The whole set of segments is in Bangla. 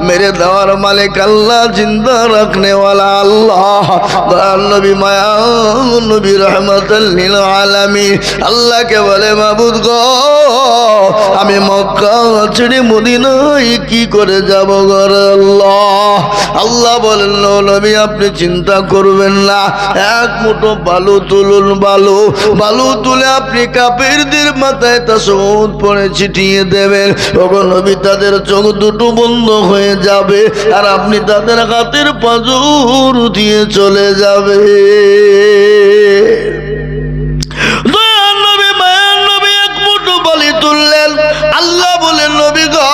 मेरे देवार मालिक अल्लाह, जिंदा रखने वाला अल्लाह, दयाल नबी माया नबी रहमतुल लिल आलामीन। अल्लाह के बोले माबुद गो, আমি মক্কা ছেড়ে মদিনায় কি করে যাব গো আল্লাহ? আল্লাহ বলেন নবী আপনি চিন্তা করবেন না, এক মুঠো বালু তুলুন, বালু তুলে আপনি কাফেরদের মাথায় তাসবিহ পড়ে ছিটিয়ে দেবেন। ওগো নবী তাদের চোখ দুটো বন্ধ হয়ে যাবে আর আপনি তাদের হাতের পাঁজর দিয়ে চলে যাবে। আল্লাহ বলেন নবী গো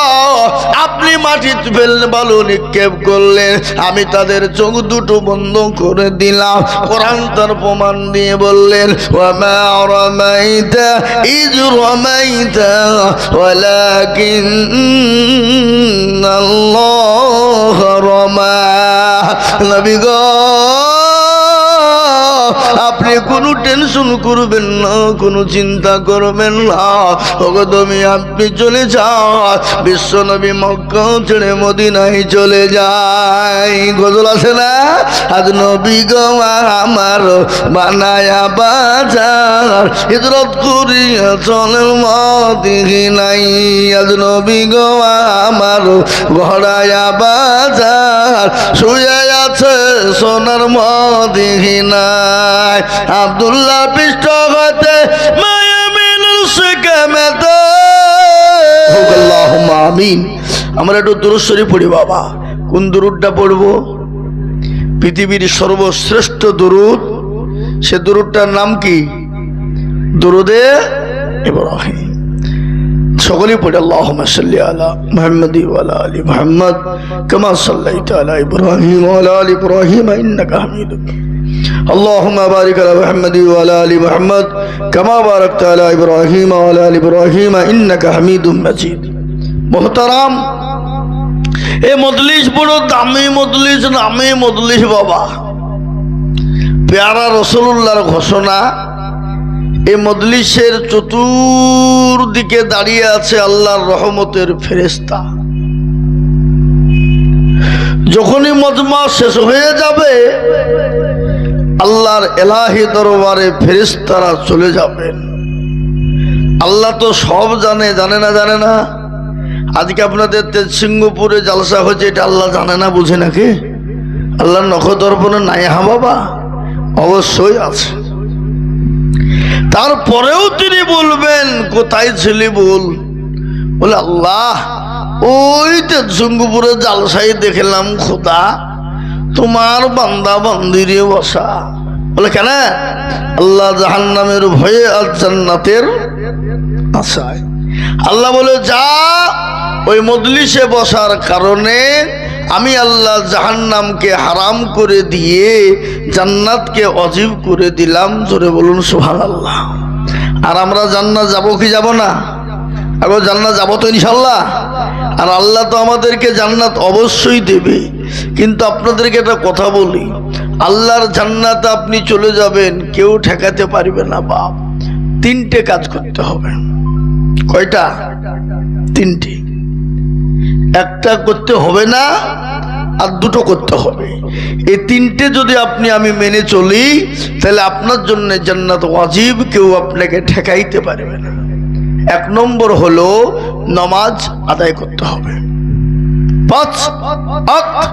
আপনি মাটিতে ফেললে বালু নিক্ষেপ করলেন, আমি তাদের চোখ দুটো বন্ধ করে দিলাম। কোরআন তার প্রমাণ দিয়ে বললেন ওয়ামা রামাইতা ইয রামাইতা ওয়ালাকিন্নাল্লাহ রামা। নবী গো আপনি কোনো টেনশন করবেন না, কোনো চিন্তা করবেন না। ওগো তুমি আপনি চলে যান। বিশ্ব নবী মক্কা ছেড়ে মদিনায় চলে যায়। গজল আছে না, আজ নবী গো আমার বানায়া বাজার, হিজরত করিয়া চলেন মদিনায়। আজ নবী গো আমার ঘোড়ায়া বাজার, শুয়ে আছে সোনার মদিনায়। আব্দুল্লাহ পৃষ্ঠ হতে আমিন। আমরা একটু দুরূদ শরীফ পড়ি বাবা। কোন দুরূদটা পড়বো? পৃথিবীর সর্বশ্রেষ্ঠ দুরূদ, সে দুরূদটার নাম কি? দুরূদে ইব্রাহিম। সকলেই পড়ে আল্লাহুম্মা সাল্লি আলা মুহাম্মাদি ওয়া আলা আলি মুহাম্মাদ কামা সাল্লাইতা আলা ইব্রাহিম ওয়া আলা আলি ইব্রাহিম ইন্নাকা হামিদুম। اللهم بارك على محمد وعلى ال محمد كما باركت على ابراهيم وعلى ال ابراهيم انك حميد مجيد। محترم এই মজলিস বড় দামি মজলিস, নামে মজলিস বাবা। প্যারা রাসূলুল্লাহর ঘোষণা, এই মজলিসের চতুর্দিকে দাঁড়িয়ে আছে আল্লাহর রহমতের ফেরেশতা। যখনই মজমা শেষ হয়ে যাবে আল্লাহর এলাহি দরবারে ফেরেশতারা চলে যাবেন। আল্লাহ তো সব জানে, জানে না? জানে না? আজকে আপনাদের সিঙ্গাপুরে জালসা হচ্ছে, এটা আল্লাহ জানে না, বুঝে নাকি? আল্লাহর নখদর্পণে নাই? হা বাবা, অবশ্যই আছে। তারপরেও তিনি বলবেন কোথায় ছিলি বল। বলে আল্লাহ ওই তো সিঙ্গাপুরে জালসাই দেখলাম খোদা, তোমার বান্দা বান্দিরে বসা। বলে কেন? আল্লাহ জাহান্নামের ভয়ে আর জান্নাতের আশায়। আল্লাহ বলে যা, ওই মজলিসে বসার কারণে আমি আল্লাহ জাহান্নামকে হারাম করে দিয়ে জান্নাতকে ওয়াজিব করে দিলাম। জোরে বলুন সুবহানাল্লাহ। আর আমরা জান্নাত যাব কি যাব না? আগে জান্নাত যাব তো ইনশাআল্লাহ। আর আল্লাহ তো আমাদেরকে জান্নাত অবশ্যই দেবে। কিন্তু আপনাদেরকে একটা কথা বলি, আল্লাহর জান্নাতে আপনি চলে যাবেন, কেউ ঠেকাতে পারবে না বাপ। তিনটে কাজ করতে হবে। কয়টা? তিনটে। একটা করতে হবে না, আর দুটো করতে হবে। এই তিনটে যদি আপনি আমি মেনে চলি, তাহলে আপনার জন্য জান্নাত ওয়াজিব, কেউ আপনাকে ঠেকাইতে পারবে না। এক নম্বর হলো নামাজ আদায় করতে হবে। 5 ওয়াক্ত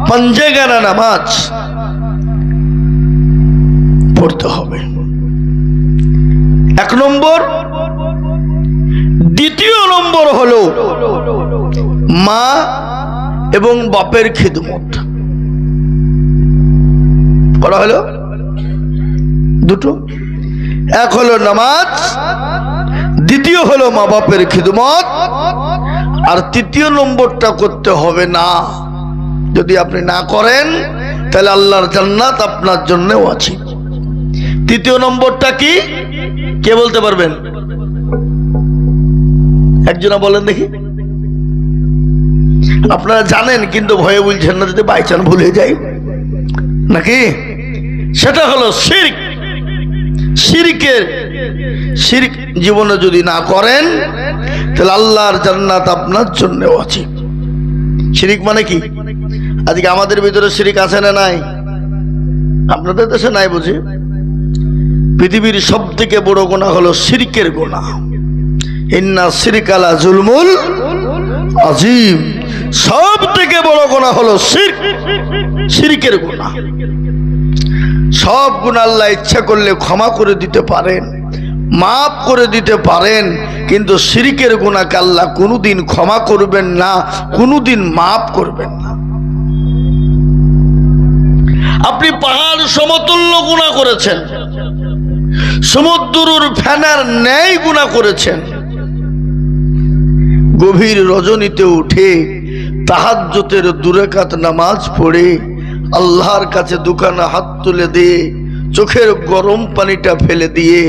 পাঁচগানা নামাজ পড়তে হবে, এক নম্বর। দ্বিতীয় নম্বর হলো মা এবং বাপের খিদমত করা হলো দুটো। এক হলো নামাজ, দ্বিতীয় হলো মা বাপের খিদমত, আর তৃতীয় নম্বরটা করতে হবে না। যদি আপনি না করেন তাহলে আল্লাহর জান্নাত আপনার জন্য ওয়াজিব। তৃতীয় নম্বরটা কি, কে বলতে পারবেন? একজনা বলেন দেখি। আপনারা জানেন কিন্তু ভয়ে বলছেন না, যদি বাইচান ভুলে যাই নাকি। সেটা হলো শিরক। শিরক জীবনে যদি না করেন তাহলে আল্লাহর জান্নাত আপনার জন্য ওয়াজিব। শিরিক মানে কি? আজকে আমাদের ভিতরে শিরিক আছে না নাই? আপনাদের দেশে নাই বুঝি? পৃথিবীর সবথেকে বড় গুনাহ হলো শিরকের গুনাহ। ইন্না শিরকা লা যুলমুল আযীম। সবথেকে বড় গুনাহ হলো শিরক, শিরকের গুনাহ। সব গুনাহ আল্লাহ ইচ্ছা করলে ক্ষমা করে দিতে পারেন, মাফ করে দিতে পারেন, কিন্তু শিরকের গুনাহকে আল্লাহ কোনোদিন ক্ষমা করবেন না, কোনোদিন মাফ করবেন না। আপনি পাহাড় সমতুল্য গুনাহ করেছেন, সমুদ্রের ফেনার ন্যায় গুনাহ করেছেন, গভীর রজনীতে উঠে তাহাজ্জুদের 2 রাকাত নামাজ পড়ে আল্লাহর কাছে দুখানা হাত তুলে দিয়ে চোখের গরম পানিটা ফেলে দিয়ে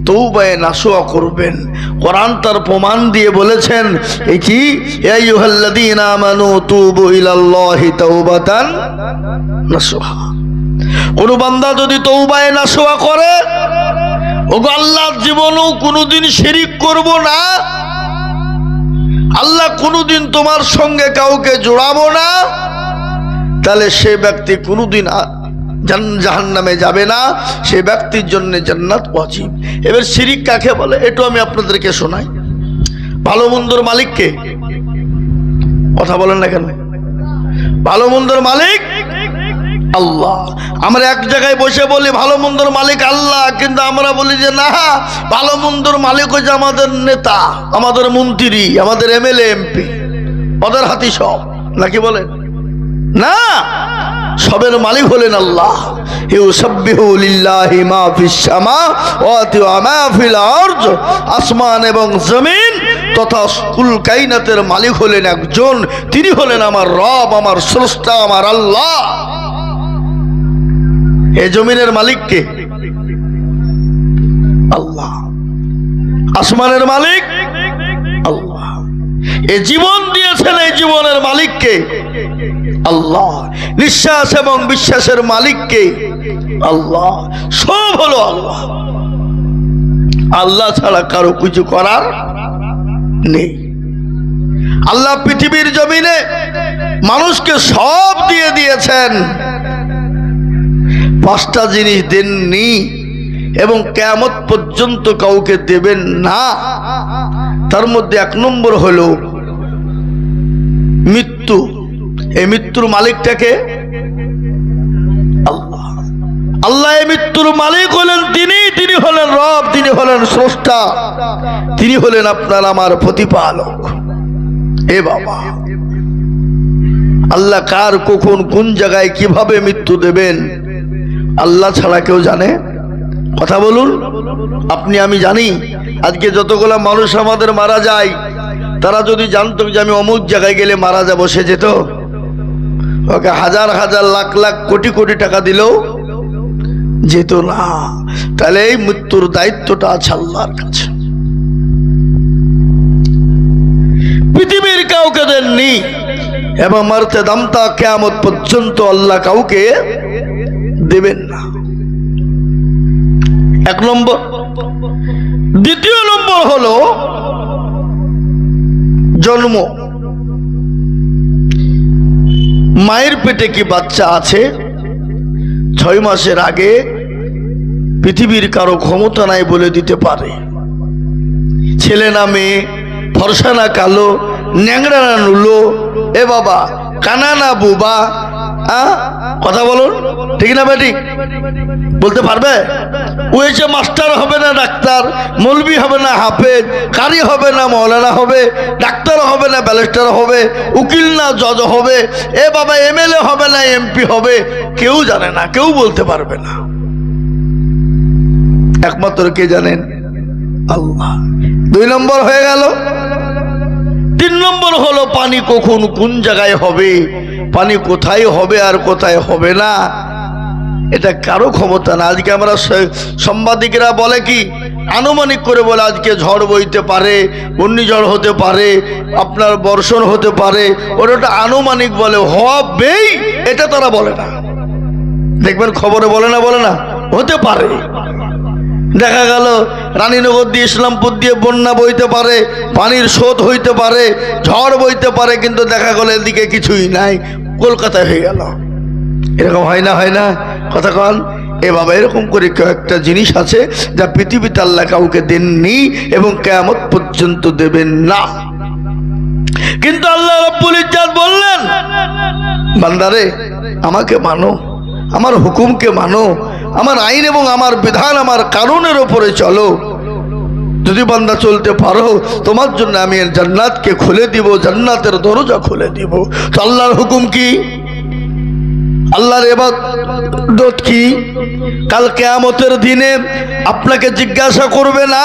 তওবায়ে নাসুহা করবেন। কোরআন তার প্রমাণ দিয়ে বলেছেন, এই কি, ইয়া আইয়ুহাল্লাযীনা আমানু তুবু ইলাল্লাহি তাওবাতান নাসুহা। কোন বান্দা যদি তওবায়ে নাসুহা করে, ওগো আল্লাহ জীবনেও কোনোদিন শিরিক করব না, আল্লাহ কোনোদিন তোমার সঙ্গে কাউকে জোড়াবো না, তাহলে সে ব্যক্তি কোনোদিন জাহান্নামে যাবে না, সে ব্যক্তির জন্য জান্নাত ওয়াজিব। এবার শিরিক কাকে বলে একটু আমি আপনাদেরকে শোনাই। ভালো মন্দর মালিক কে? কথা বলেন না কেন? ভালো মন্দর মালিক আল্লাহ। আমরা এক জায়গায় বসে বলি ভালো মন্দর মালিক আল্লাহ, কিন্তু আমরা বলি যে না, ভালো মন্দর মালিক হচ্ছে আমাদের নেতা, আমাদের মন্ত্রী, আমাদের এমএলএ এমপি, ওদের হাতি সব, নাকি বলেন না? সবের মালিক হলেন আল্লাহ। ইউসাব্বিহু লিল্লাহি মা ফিস সামাওয়াতি ওয়া মা ফিল আরদ। আসমান এবং জমিন তথা কুল কায়নাতের মালিক হলেন একজন, তিনি হলেন আমার রব, আমার স্রষ্টা, আমার আল্লাহ। এই জমিনের মালিক কে? আল্লাহ। আসমানের মালিক আল্লাহ। এই জীবন দিয়েছেন, এই জীবনের মালিক কে? আল্লাহ। নিঃশ্বাস এবং বিশ্বাসের মালিক কে? আল্লাহ। সব হলো আল্লাহ। আল্লাহ ছাড়া কারো কিছু করার নেই। আল্লাহ পৃথিবীর জমিনে মানুষকে সব দিয়ে দিয়েছেন, 5টা জিনিস দেননি এবং কিয়ামত পর্যন্ত কাউকে দেবেন না। তার মধ্যে 1 নম্বর হলো মৃত্যু। এই মৃত্যুর মালিকটাকে আল্লাহ। আল্লাহ এই মৃত্যুর মালিক হলেন তিনি হলেন রব, তিনি হলেন স্রষ্টা, তিনি হলেন আপনার আমার প্রতিপালক। এ বাবা, আল্লাহ কার কখন কোন জায়গায় কিভাবে মৃত্যু দেবেন আল্লাহ ছাড়া কেউ জানে? কথা বলুন। আপনি আমি জানি? আজকে যতগুলা মানুষ আমাদের মারা যায়, তারা যদি জানতো যে আমি অমুক জায়গায় গেলে মারা যাব, সে যেত? ওকে হাজার হাজার লাখ লাখ কোটি কোটি টাকা দিলেও যেত না। তাহলে এই মৃত্যুর দায়িত্বটা আছে আল্লাহর কাছে। পৃথিবীর কাউকে দেননি এবং মারতে দামতা কিয়ামত পর্যন্ত আল্লাহ কাউকে দেবেন না। 1 নম্বর। দ্বিতীয় নম্বর হলো জন্ম। মায়ের পেটে কি বাচ্চা আছে, 6 মাসের আগে পৃথিবীর কারো ক্ষমতা নাই বলে দিতে পারে। ছেলে না মেয়ে, ফর্সা না কালো, ন্যাংরা না নুলো, এ বাবা কানা না বুবা, কথা বলুন, ঠিক না বেটি? বলতে পারবে? ও এসে মাস্টার হবে না ডাক্তার, মৌলবি হবে না হাফেজ, কারি হবে না মৌলানা হবে, ডাক্তার হবে না ব্যারিস্টার হবে, উকিল না জজ হবে, এ বাবা এমএলএ হবে না এমপি হবে, কেউ জানে না, কেউ বলতে পারবে না। একমাত্র কে জানেন? আল্লাহ। 2 নম্বর হয়ে গেল। 3 নম্বর হলো পানি কখন কোন জায়গায় হবে, পানি কোথায় হবে আর কোথায় হবে না, এটা কারো ক্ষমতা না। আজকে আমরা সাংবাদিকরা বলে কি, আনুমানিক করে বলে আজকে ঝড় বইতে পারে, ঘূর্ণিঝড় হতে পারে, আপনার বর্ষণ হতে পারে, ওটা আনুমানিক বলে, হবেই এটা তারা বলে না। দেখবেন খবরে বলে না হতে পারে। দেখা গেল রানীনগর দিয়ে ইসলামপুর দিয়ে বন্যা বইতে পারে, পানির স্রোত হইতে পারে, ঝড় বইতে পারে, কিন্তু দেখা গেল এদিকে কিছুই নাই, কলকাতায় হয়ে গেল। এরকম হয় না, হয় না? কথা কন। এ বাবা, এরকম করে কয়েকটা জিনিস আছে যা পৃথিবীতে আল্লাহ কাউকে দেননি এবং কিয়ামত পর্যন্ত দেবেন না। কিন্তু আল্লাহ রাব্বুল ইজ্জত বললেন, বান্দারে আমাকে মানো, আমার হুকুমকে মানো, আমার আইন এবং আমার বিধান, আমার কানুনের উপরে চলো। যদি বান্দা চলতে পারো, তোমার জন্য আমি জান্নাতকে খুলে দিব, জান্নাতের দরজা খুলে দিব। তো আল্লাহর হুকুম কি? আল্লাহর ইবাদত কি? কাল কিয়ামতের দিনে আপনাকে জিজ্ঞাসা করবে না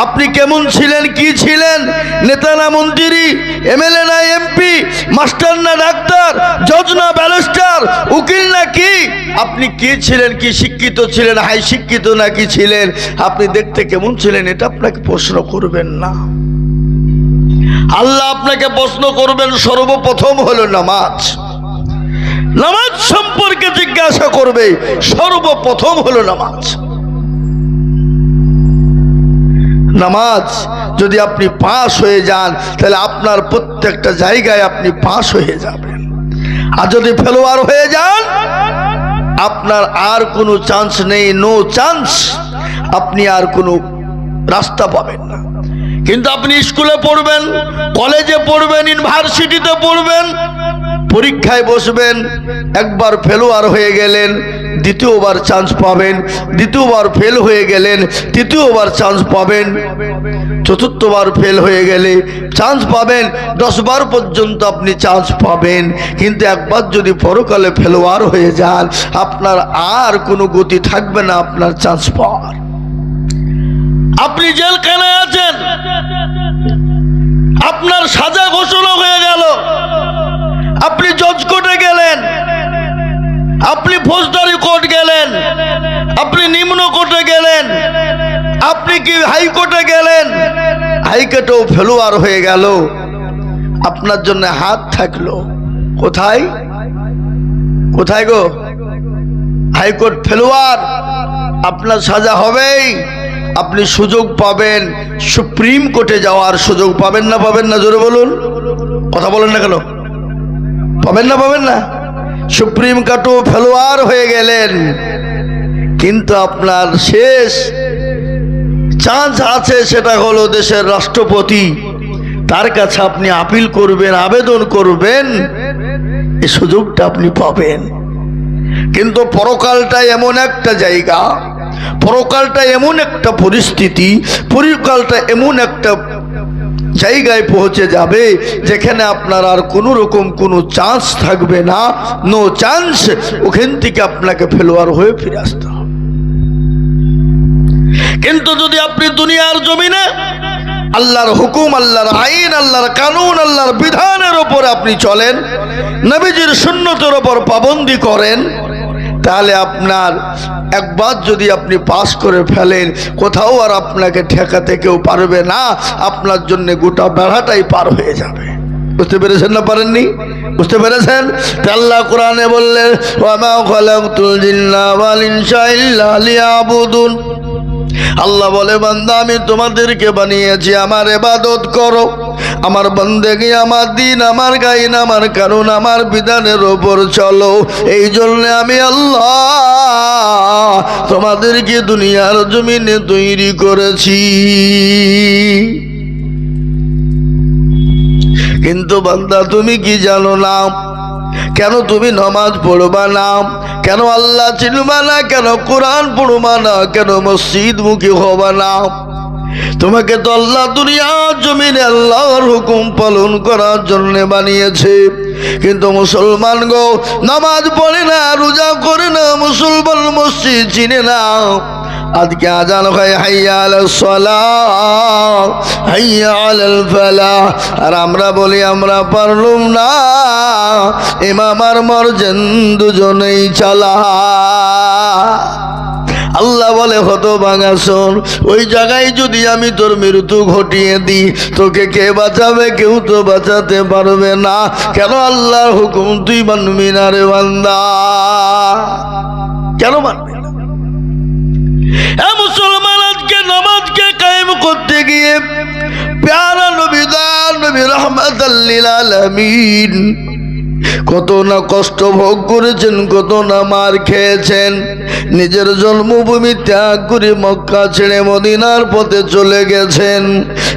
আপনি কেমন ছিলেন, কি ছিলেন, নেতা না মন্ত্রী, এমএলএ না এমপি, মাস্টার না ডাক্তার, জজ না ব্যারিস্টার, উকিল না কি, আপনি কি ছিলেন, কি শিক্ষিত ছিলেন, হাই শিক্ষিত নাকি ছিলেন, আপনি দেখতে কেমন ছিলেন, এটা আপনাকে প্রশ্ন করবেন না। আল্লাহ আপনাকে প্রশ্ন করবেন সর্বপ্রথম হলো নামাজ। নামাজ সম্পর্কে জিজ্ঞাসা করবে, সর্বপ্রথম হলো নামাজ। নামাজ যদি আপনি পাস হয়ে যান, তাহলে আপনার প্রত্যেকটা জায়গায় আপনি পাস হয়ে যাবেন। আর যদি ফেলোয়ার হয়ে যান, আপনার আর কোনো চান্স নেই, নো চান্স, আপনি আর কোনো রাস্তা পাবেন না। কিন্তু আপনি স্কুলে পড়বেন, কলেজে পড়বেন, ইউনিভার্সিটিতে পড়বেন, পরীক্ষায় বসবেন, একবার ফেলোয়ার হয়ে গেলেন, দ্বিতীয়বার চান্স পাবেন, দ্বিতীয়বার ফেল হয়ে গেলেন, তৃতীয়বার চান্স পাবেন, চতুর্থবার ফেল হয়ে গেলে চান্স পাবেন, 10 বার পর্যন্ত আপনি চান্স পাবেন। কিন্তু একবার যদি পরকালে ফেলোয়ার হয়ে যান, আপনার আর কোনো গতি থাকবে না আপনার চান্স পাওয়ার। আপনি জেলখানায় আছেন, আপনার সাজা ঘোষণা হয়ে গেল, আপনি জজ কোর্টে গেলেন, আপনি ফৌজদারি কোর্ট গেলেন, আপনি নিম্ন কোর্টে গেলেন, আপনি কি হাইকোর্টে গেলেন, হাইকোর্টেও ফেলোয়ার হয়ে গেল, আপনার জন্য হাত থাকলো কোথায়? কোথায় গো? হাইকোর্ট ফেলোয়ার, আপনার সাজা হবেই। আপনি সুযোগ পাবেন সুপ্রিম কোর্টে যাওয়ার, সুযোগ পাবেন না পাবেন না? জোরে বলুন, কথা বলেন না কেন? পাবেন না পাবেন না? সুপ্রিম কোর্টও ফেলোয়ার হয়ে গেলেন, কিন্তু আপনার শেষ চান্স আছে, সেটা হলো দেশের রাষ্ট্রপতি, তার কাছে আপনি আপিল করবেন, আবেদন করবেন, এই সুযোগটা আপনি পাবেন। কিন্তু পরকালটা এমন একটা জায়গা, পরকালটা এমন একটা পরিস্থিতি, পরকালটা এমন একটা জায়গায় পৌঁছে যাবে যেখানে আপনার আর কোনো রকম কোনো চান্স থাকবে না, নো চান্স। ওখান থেকে আপনাকে ফেলোয়ার হয়ে ফিরে আসতে হবে। কিন্তু যদি আপনি দুনিয়ার জমিনে আল্লাহর হুকুম, আল্লাহর আইন, আল্লাহর কানুন, আল্লাহর বিধানের উপর আপনি চলেন, নবীজির সুন্নতের উপর পাবন্দি করেন, তাহলে আপনার একবার যদি আপনি পাস করে ফেলেন, কোথাও আর আপনাকে ঠেকাতে কেউ পারবে না, আপনার জন্য গোটা বেড়াটাই পার হয়ে যাবে। বুঝতে পেরেছেন না পারেননি? বুঝতে পেরেছেন? আল্লাহ কোরআনে বললেন, ওয়া মা খালাকতুল জিন্না ওয়াল ইনসা ইল্লা লিয়াবুদুন। আল্লাহ বলে, বান্দা আমি তোমাদেরকে বানিয়েছি আমার ইবাদত করো, আমার বন্দেগী, আমার দিন, আমার গাইন, আমার কারণ, আমার বিধানের ওপর চলো। এই জন্য আমি আল্লাহ তোমাদেরকে দুনিয়ার জমিনে তৈরি করেছি। কিন্তু বান্দা তুমি কি জানো না? কেন তুমি নামাজ পড়বা না? কেন আল্লাহ চিনবা না? কেন কোরআন পড়বা না? কেন মসজিদ মুখী হবা না? তোমাকে তো আল্লাহ দুনিয়ার জমিনে আল্লাহর হুকুম পালন করার জন্য বানিয়েছে। কিন্তু মুসলমান গো, নামাজ পড়ে না, রোজা করে না, মুসলমান মসজিদ চিনে না। আজকে আজান হয় হাইয়া আলাস সালাহ, হাইয়া আলাল ফালাহ, আর আমরা বলি আমরা পারলুম না, ইমাম আর মরজেন দুজনেই চালা। আল্লাহ বলে, হতভাগা শোন, ওই জায়গায় যদি আমি তোর মৃত্যু ঘটিয়ে দিই, তোকে কে বাঁচাবে? কেউ তো বাঁচাতে পারবে না। কেন আল্লাহর হুকুম তুই মানবি না রে বান্দা? কেন মানবি না? মুসলমান করতে গিয়ে প্যারা নবী দান নবী রাহমাতাল লিল আলামিন কত না কষ্ট ভোগ করেছেন, কত না মার খেয়েছেন। নিজের জন্মভূমি ত্যাগ করে মক্কা ছেড়ে মদিনার পথে চলে গেছেন,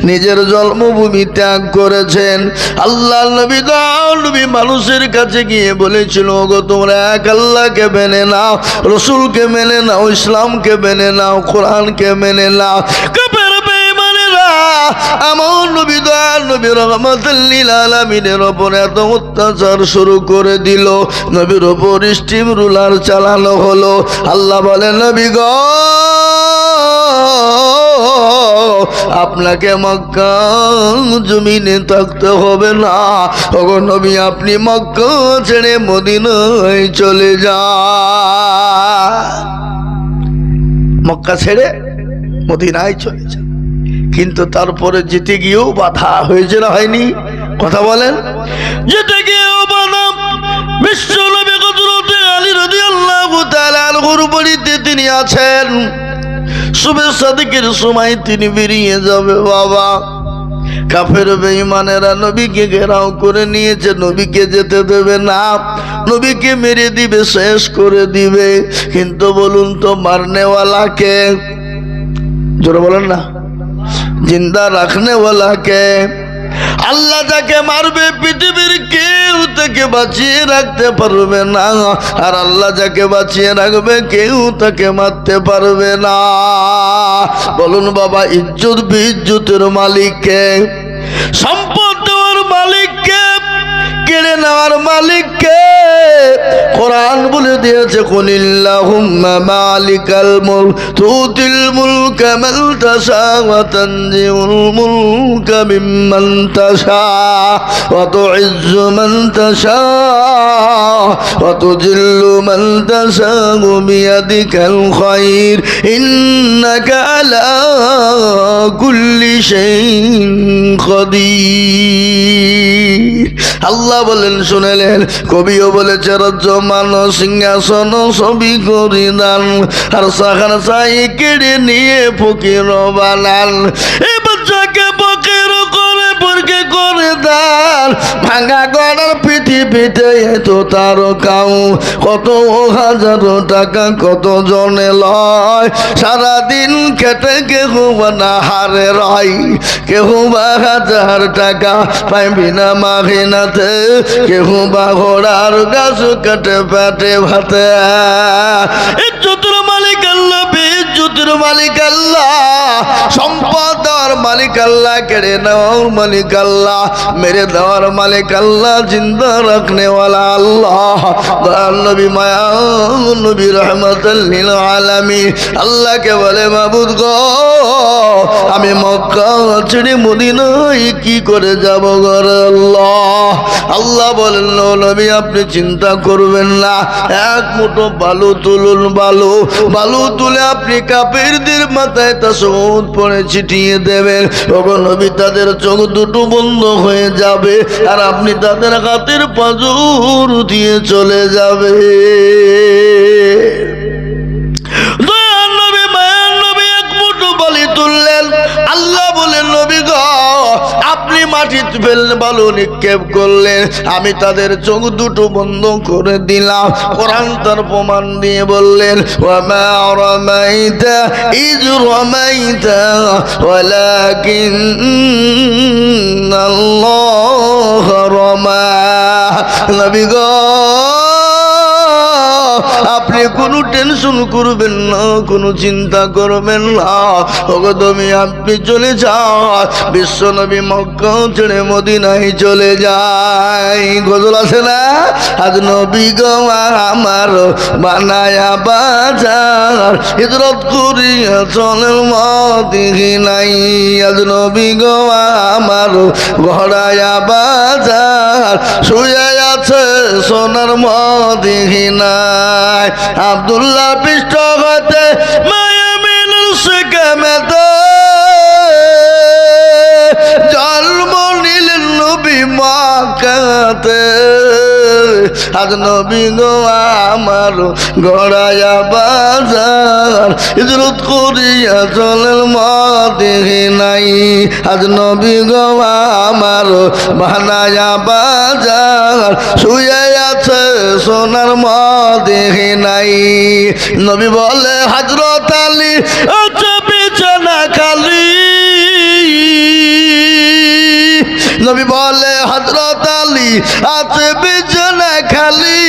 নিজের জন্মভূমি ত্যাগ করেছেন। আল্লাহ নবী নবী মানুষের কাছে গিয়ে বলেছিল, গো তোমরা এক আল্লাহকে মেনে নাও, রসুলকে মেনে নাও, ইসলামকে মেনে নাও, কোরআনকে মেনে নাও। আমার নবী নবী রাহমাতুল লিল আলামিনের ওপর এত অত্যাচার শুরু করে দিল, নবীর ওপর স্টিম রুলার চালানো হলো। আল্লাহ বলে, নবী গো আপনাকে মক্কা জমিনে থাকতে হবে না। ওগো নবী আপনি মক্কা ছেড়ে মদিনায় চলে যান, মক্কা ছেড়ে মদিনায় চলে যান। কিন্তু তারপরে যেতে গিয়েও বাধা হয়েছে না হয়নি? কথা বলেন। যেতে গিয়েও বাধা। বিশ্ব নবী হযরত আলী রাদিয়াল্লাহু তাআলা আনহুর বাড়িতে তিনি আছেন, সুবে সাদিকের সময় তিনি বেরিয়ে যাবে। বাবা কাফের বেঈমানেরা নবীকে ঘেরাও করে নিয়েছে, নবীকে যেতে দেবে না, নবীকে মেরে দিবে, শেষ করে দিবে। কিন্তু বলুন তো মারনেওয়ালা কে? জোরে বলেন না। জিন্দা রাখনে ওয়ালা কে? আল্লাহ যাকে মারবে পৃথিবীর কেউ তাকে বাঁচিয়ে রাখতে পারবে না, আর আল্লাহ যাকে বাঁচিয়ে রাখবে কেউ তাকে মারতে পারবে না। বলুন বাবা, ইজ্জত বিজ্জতের মালিক কে? সম্পদ দেওয়ার মালিক কে? কেড়ে নেওয়ার মালিক কে? কোরআন বলে দিয়েছে, কুলিল্লাহুম্মা মালিকাল মুলক তুতিল মুলকা মান তাশা ওয়া তানজিউল মুলকা মিম্মান তাশা ওয়া তুইজ্জু মান তাশা ওয়া তুযিল্লু মান তাশা বিয়াদিকাল খায়র ইন্নাকা আলা কুল্লি শাইইন কাদির। আল্লাহ বলেন, শুনেলেন। কবিও বলেছে, রজ্জমান সিংহাসন সবই করি দান, আর সাখান সাই কেড়ে নিয়ে ফকির বানান। এ বাচ্চাকে ফকির করে পরকে করে দান, ভাঙা গড়ার পৃথিবীতে এত তার কাউ। কত হাজারো টাকা কত জনে লয়, সারাদিন খেটে কেহ না হারে রয়। কেহ বা 1000 টাকা পাইবি না মাহিনাতে, কেহ বা ঘোড়ার গাছ কাটে পেটে ভাতে। ইজ্জতের মালিক আল্লাহ, বিজ্জতের মালিক আল্লাহ, সম্পদ দেওয়ার মালিক আল্লাহ, কেড়ে নেওয়ার মালিক আল্লাহ, মেরে দেওয়ার মালিক আল্লাহ, জিন্দা রাখনে ওয়ালা আল্লাহ। দয়াল নবী মায়া নবী রাহমাতুল লিল আলামিন আল্লাহকে বলে, মাবুদ গো আমি মক্কা ছেড়ে মদিনায় কি করে যাব গো আল্লাহ? আল্লাহ বলেন, নবী আপনি চিন্তা করবেন না, এক মুঠো বালু তুলুন, বালু তুলে আপনি কাফেরদের মাথায় তাসউদ পড়ে ছিটিয়ে দেবেন। ওগো নবী তাদের চোখ দুটো বন্ধ হয়ে যাবে, আর আপনি তাদের হাতের পাঁজর দিয়ে চলে যাবে। আল্লাহ বলেন, নবী গো আপনি মাটিতে ফেললেন, বালু নিক্ষেপ করলেন, আমি তাদের চোখ দুটো বন্ধ করে দিলাম। কোরআন তার প্রমাণ দিয়ে বললেন, ওয়া মা রামাইতা ইয রামাইতা ওয়ালাকিন্নাল্লাহ রামা। নবী গো আপনি কোনো টেনশন করবেন না, কোনো চিন্তা করবেন না। ওগো তুমি আপনি চলে যান। বিশ্ব নবী মক্কা ছেড়ে মদিনায় চলে যায়। গজল আছে না, আজ নবী গো আমার বানায়া বাজার, হিজরত করিয়া চলেন মদিনায়। আজ নবী গো আমার ঘোড়ায়া বাজার, শুয়ে আছে সোনার মদিনায়। আব্দুল্লাহ পৃষ্ঠ হতে মায়ামিনুল সেকেমেতে জন্ম নিলেন নবী মক্কাতে। আজ নবী গো আমার গড়ায়া বাজার হিজরত করিয়া চলেন মদিনায় আজ নবী গো আমার বানায়া বাজার শুয়ে আছে সোনার মদিনায় নবী বলে হযরত আলী আছে বিছানা খালি নবী বলে হযরত আলী আছে বিছানা খালি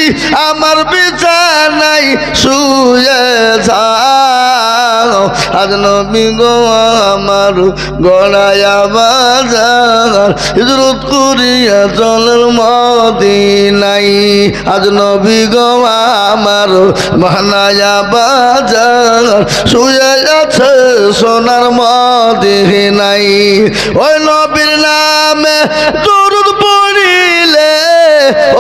আমার বিছানায় শুয়ে যাও আজ নবী গো আমার গড়ায়া বাজার হিজরত করিয়া চলেন মদিনায় আজ নবী গো আমার বানায়া বাজার শুয়ে আছে সোনার মদিনায় ওই নবীর নামে দরুদ পড়িলে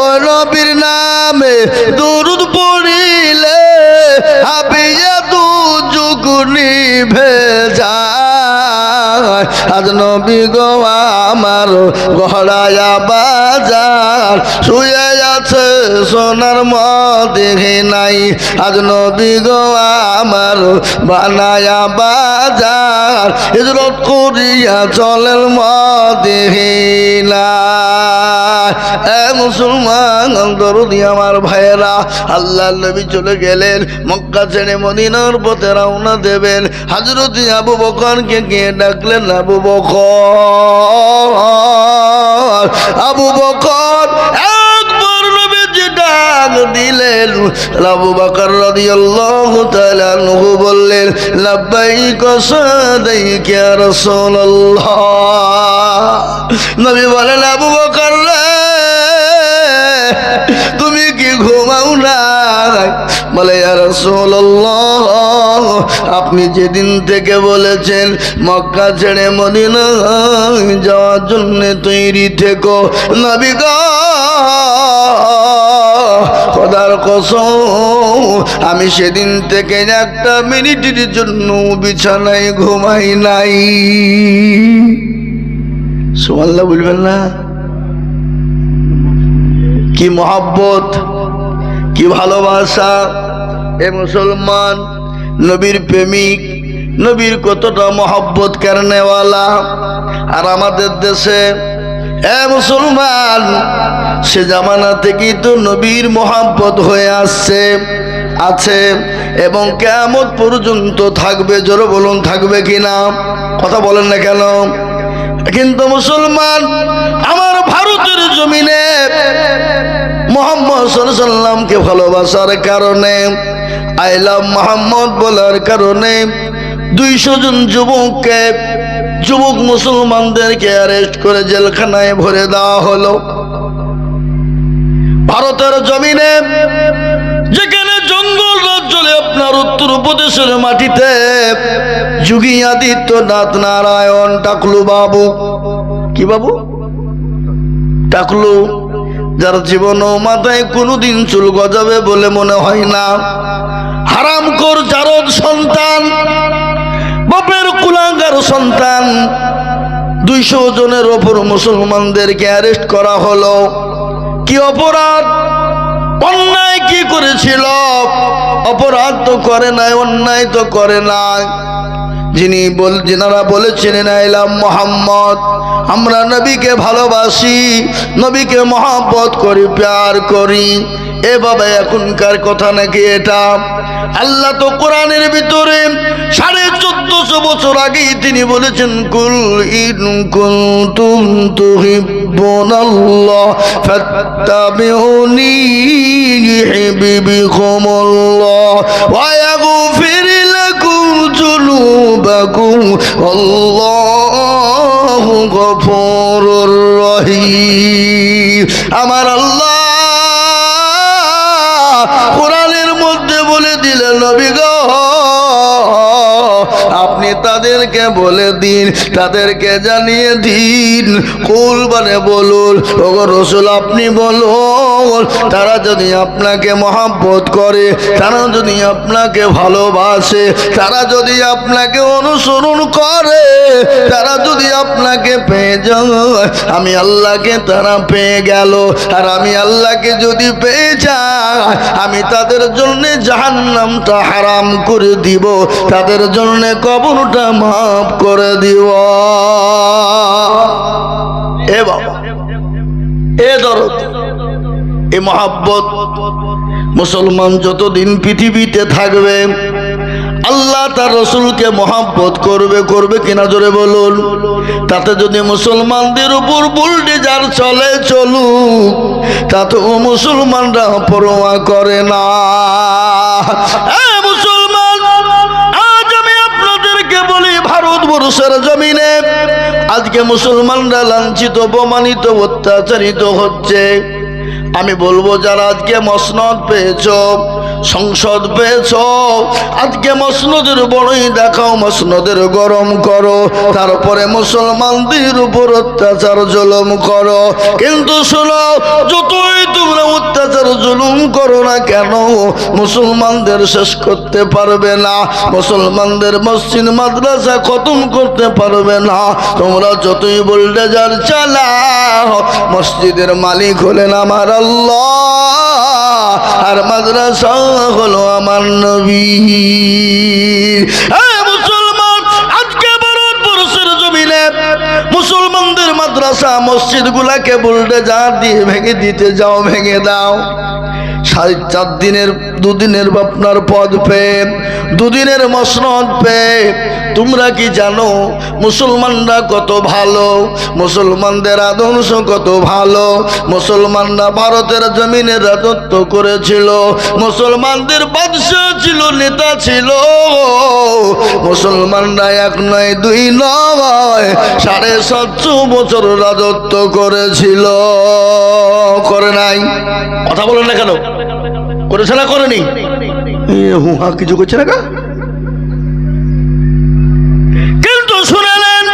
ওই নবীর নামে দরুদ পড়িলে হাবিয়া দু যুগুনি ভেজা আজ নবী গো আমার গড়ায়া বাজার শুয়ে আছে সোনার মদিনায় আজ নবী গো আমার বানায়া বাজার হিজরত করিয়া চলেন মদিনায় এ মুসলমান দরদি আমার ভাইয়েরা আল্লাহ নবী চলে গেলেন মক্কা ছেড়ে মদিনার পথে রওনা দেবেন হযরত আবু বকরকে গিয়ে ডাকলেন আবু বকর আবু বকর একবার নবীজি ডাক দিলেন আবু বকর রাদিয়াল্লাহু তাআলা আনহু বললেন লাব্বাইক সাদাইক ইয়া রাসূলুল্লাহ নবী বলেন আবু বকর রে তুমি কি ঘুমাও না বলে ইয়া রাসূলুল্লাহ আপনি যেদিন থেকে বলেছেন মক্কা ছেড়ে মদিনা যাওয়ার জন্য তৈরি থেকো নবী গো খোদার কসম আমি সেদিন থেকে একটা মিনিটের জন্য বিছানায় ঘুমাই নাই সুবহানাল্লাহ বলবেন না কি মহব্বত কি ভালোবাসা এ মুসলমান নবীর প্রেমিক নবীর কতটা মহব্বত করনেওয়ালা আর আমাদের দেশে এ মুসলমান সে জামানা থেকেই তো নবীর মহব্বত হয়ে আছে এবং কিয়ামত পর্যন্ত থাকবে জোরে বলুন থাকবে কিনা কথা বলেন না কেন কিন্তু মুসলমান আমার ভারতের জমিনে মুহাম্মদ সাল্লাল্লাহু আলাইহি সাল্লামকে ভালোবাসার কারণে আই লাভ মুহাম্মদ বলার কারণে 200 জন যুবক মুসলমানদেরকে অ্যারেস্ট করে জেলখানায় ভরে দেওয়া হলো ভারতের জমিনে যেখানে জঙ্গল রাজ্যে আপনার উত্তরপ্রদেশের মাটিতে যোগী আদিত্যনাথ নারায়ণ টাকলু বাবু কি বাবু টাকলু যার জীবন ও মাথায় কোনোদিন চুল গজাবে বলে মনে হয় না হারামখোর জারদ সন্তান বাপের কুলাঙ্গার সন্তান 200 জনের ওপর মুসলমানদেরকে অ্যারেস্ট করা হলো কি অপরাধ অন্যায় কি করেছিল অপরাধ তো করে নাই অন্যায় তো করে নাই যিনারা বলেছিলেন আইলাম মোহাম্মদ আমরা নবীকে ভালোবাসি নবীকে মহব্বত করি প্যার করি এ বাবা এখনকার কথা নাকি এটা আল্লাহ তো কোরআনের ভিতরে 1450 বছর আগেই তিনি বলেছেন কুল ইন কুনতুম তুহিব্বুনাল্লাহ ফাত্তাবিউনি ইউহিব্বুকুমুল্লাহ ওয়া ইয়াগফির লাকুম যুনুবাকুম আল্লাহু গফুরুর রহিম আমার আল্লাহ কোরআনের মধ্যে বলে দিলেন নবী গো আপনি তাদেরকে বলে দিন, তাদেরকে জানিয়ে দিন। কুল মানে বলুন, ওগো রাসূল আপনি বলুন, তারা যদি আপনাকে মহব্বত করে, তারা যদি আপনাকে ভালোবাসে, তারা যদি আপনাকে অনুসরণ করে, তারা যদি আপনাকে পেয়ে যায়, আমি আল্লাহকে তারা পেয়ে গেল। আর আমি আল্লাহকে যদি পেয়ে যাই, আমি তাদের জন্য জাহান্নামটা হারাম করে দিব, তাদের জন্য কবরটা মাফ করে দিব। এ বাবা, এ দরদ, এ মহব্বত মুসলমান যতদিন পৃথিবীতে থাকবে আল্লাহ তার রসুলকে মহব্বত করবে, করবে কিনা জোরে বলুন। তাতে যদি মুসলমানদের উপর বুলডোজার চলে চলুক, তাতেও মুসলমানরা পরোয়া করে না। মুসলমান, আজ আমি আপনাদেরকে বলি, ভারতবর্ষের জমিনে আজকে মুসলমানরা লাঞ্ছিত, অপমানিত, অত্যাচারিত হচ্ছে। আমি বলবো, যারা আজকে মসনদ পেয়েছ, সংসদ পেয়েছ, আজকে মসনদের বড়ই দেখাও, মসনদের গরম করো, তারপরে মুসলমানদের উপর অত্যাচার জুলুম করো। কিন্তু শোনো, যতই তোমরা অত্যাচার জুলুম করো না কেন, মুসলমানদের শেষ করতে পারবে না, মুসলমানদের মসজিদ মাদ্রাসা খতম করতে পারবে না। তোমরা যতই বুলডোজার চালাও, মসজিদের মালিক হলেন আমার আল্লাহ, আর মাদ্রাসা হলো আমার নবী। মুসলমান, আজকে ভারতবর্ষের জমিনে মুসলমানদের মাদ্রাসা মসজিদ গুলাকে বুলডোজার দিয়ে ভেঙে দিতে যাও, ভেঙে দাও। 4.5 দিনের, 2 দিনের আপনার পদ পেয়ে, 2 দিনের মসনদ পেয়ে, তোমরা কি জানো মুসলমানরা কত ভালো, মুসলমানদের আদর্শ কত ভালো? মুসলমানরা ভারতের জমিনে রাজত্ব করেছিল, মুসলমানদের বাদশা ছিল, নেতা ছিল। মুসলমানরা 1 নয় 2 নয় 750 বছর রাজত্ব করেছিল। করে নাই? কথা বলেন না কেন? করেছে না করেনি? হুহা কিছু করছে না। কিন্তু শুনে নেন,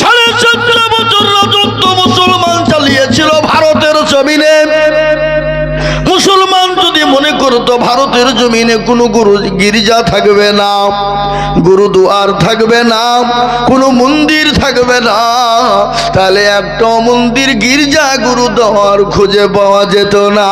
17.5 বছর রাজত্ব মুসলমান চালিয়েছিল ভারতের জমিনে। মুসলমান যদি মনে করতো ভারতের জমিনে কোনো গুরু গির্জা থাকবে না, গুরুদুয়ার থাকবে না, কোনো মন্দির থাকবে না, তাহলে একটা মন্দির, গির্জা, গুরুদুয়ার খুঁজে পাওয়া যেত না।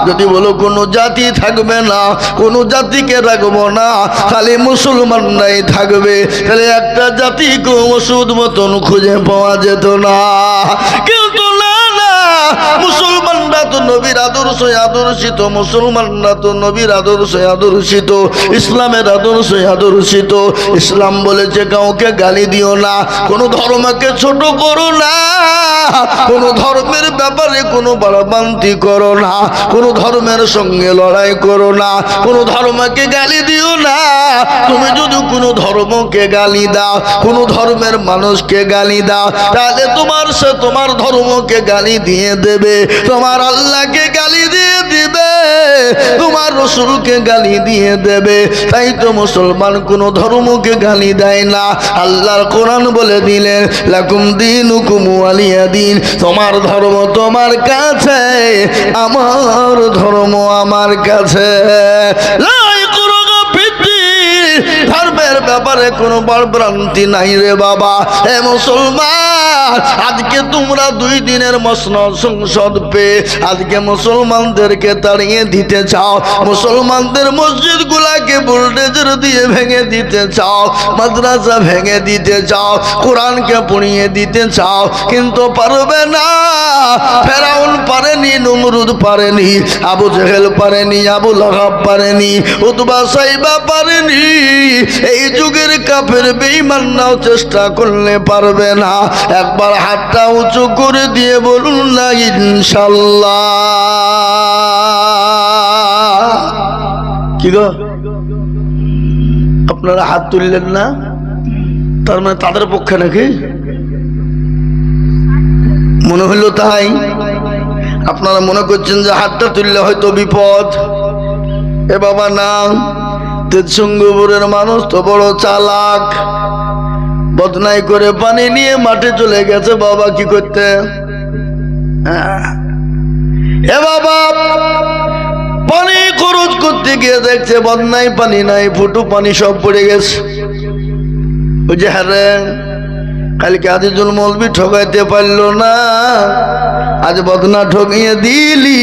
যদি বলো কোনো জাতি থাকবে না, কোনো জাতিকে রাখবো না, খালি মুসলমানরাই থাকবে, তাহলে একটা জাতিকে ওষুধ মতন খুঁজে পাওয়া যেত না। কিন্তু না, মুসলমানরা তো নবীর আদর্শে আদর্শিত, মুসলমানরা তো নবীর আদর্শে আদর্শিত, ইসলামের আদর্শে আদর্শিত। ইসলাম বলেছে কাউকে গালি দিও না, কোনো ধর্মকে ছোট করো না, কোনো ধর্মের ব্যাপারে কোনো বাড়াবান্তি করো না, কোনো ধর্মের সঙ্গে লড়াই করো না, কোনো ধর্মকে গালি দিও না। তুমি যদি কোনো ধর্মকে গালি দাও, কোনো ধর্মের মানুষকে গালি দাও, তাহলে তোমার ধর্মকে গালি দিয়ে দেবে, তোমার আল্লাহকে গালি দিয়ে দিবে, তোমার রাসূলকে গালি দিয়ে দেবে। তাই তো মুসলমান কোন ধর্মকে গালি দেয় না। আল্লাহর কোরআন বলে দিলেন, লাকুম দীনুকুম ওয়ালিয়া দীন, তোমার ধর্ম তোমার কাছে, আমার ধর্ম আমার কাছে। ধর্মের ব্যাপারে কোনো বাড়ভ্রান্তি নাই রে বাবা। হে মুসলমান, আজকে তোমরা 2 দিনের মসনদ সংসদ পেয়ে আজকে মুসলমানদেরকে তাড়িয়ে দিতে চাও, মুসলমানদের মসজিদ গুলাকে বুলডোজার দিয়ে ভেঙে দিতে চাও, মাদ্রাসা ভেঙে দিতে চাও, কোরআনকে পুড়িয়ে দিতে চাও, কিন্তু পারবে না। ফেরাউন পারেনি, নমরুদ পারেনি, আবু জেহেল পারেনি, আবু লাহাব পারেনি, উতবা সাইবা পারেনি। এই যুগের কাফের বেঈমানরাও চেষ্টা করলে পারবে না। একবার হাতটা উঁচু করে দিয়ে বলুন না ইনশাআল্লাহ। কি গো, আপনারা হাত তুললেন না? তার মানে তাদের পক্ষে নাকি মনে হইল তাই? আপনারা মনে করছেন যে হাতটা তুললে হয়তো বিপদ। এ বাবা না, তেজসঙ্গপুরের মানুষ তো বড় চালাক, বদনাই করে পানি নিয়ে মাঠে চলে গেছে বাবা কি করতে। এ বাবা পানি খরচ করতে গিয়ে দেখছে বদনাই পানি নাই, ফুটু পানি সব পড়ে গেছে। ওই যে হারে কালকে আজিজুল মৌলবি ঠকাইতে পারলো না, আজ বদনা ঠকিয়ে দিলি,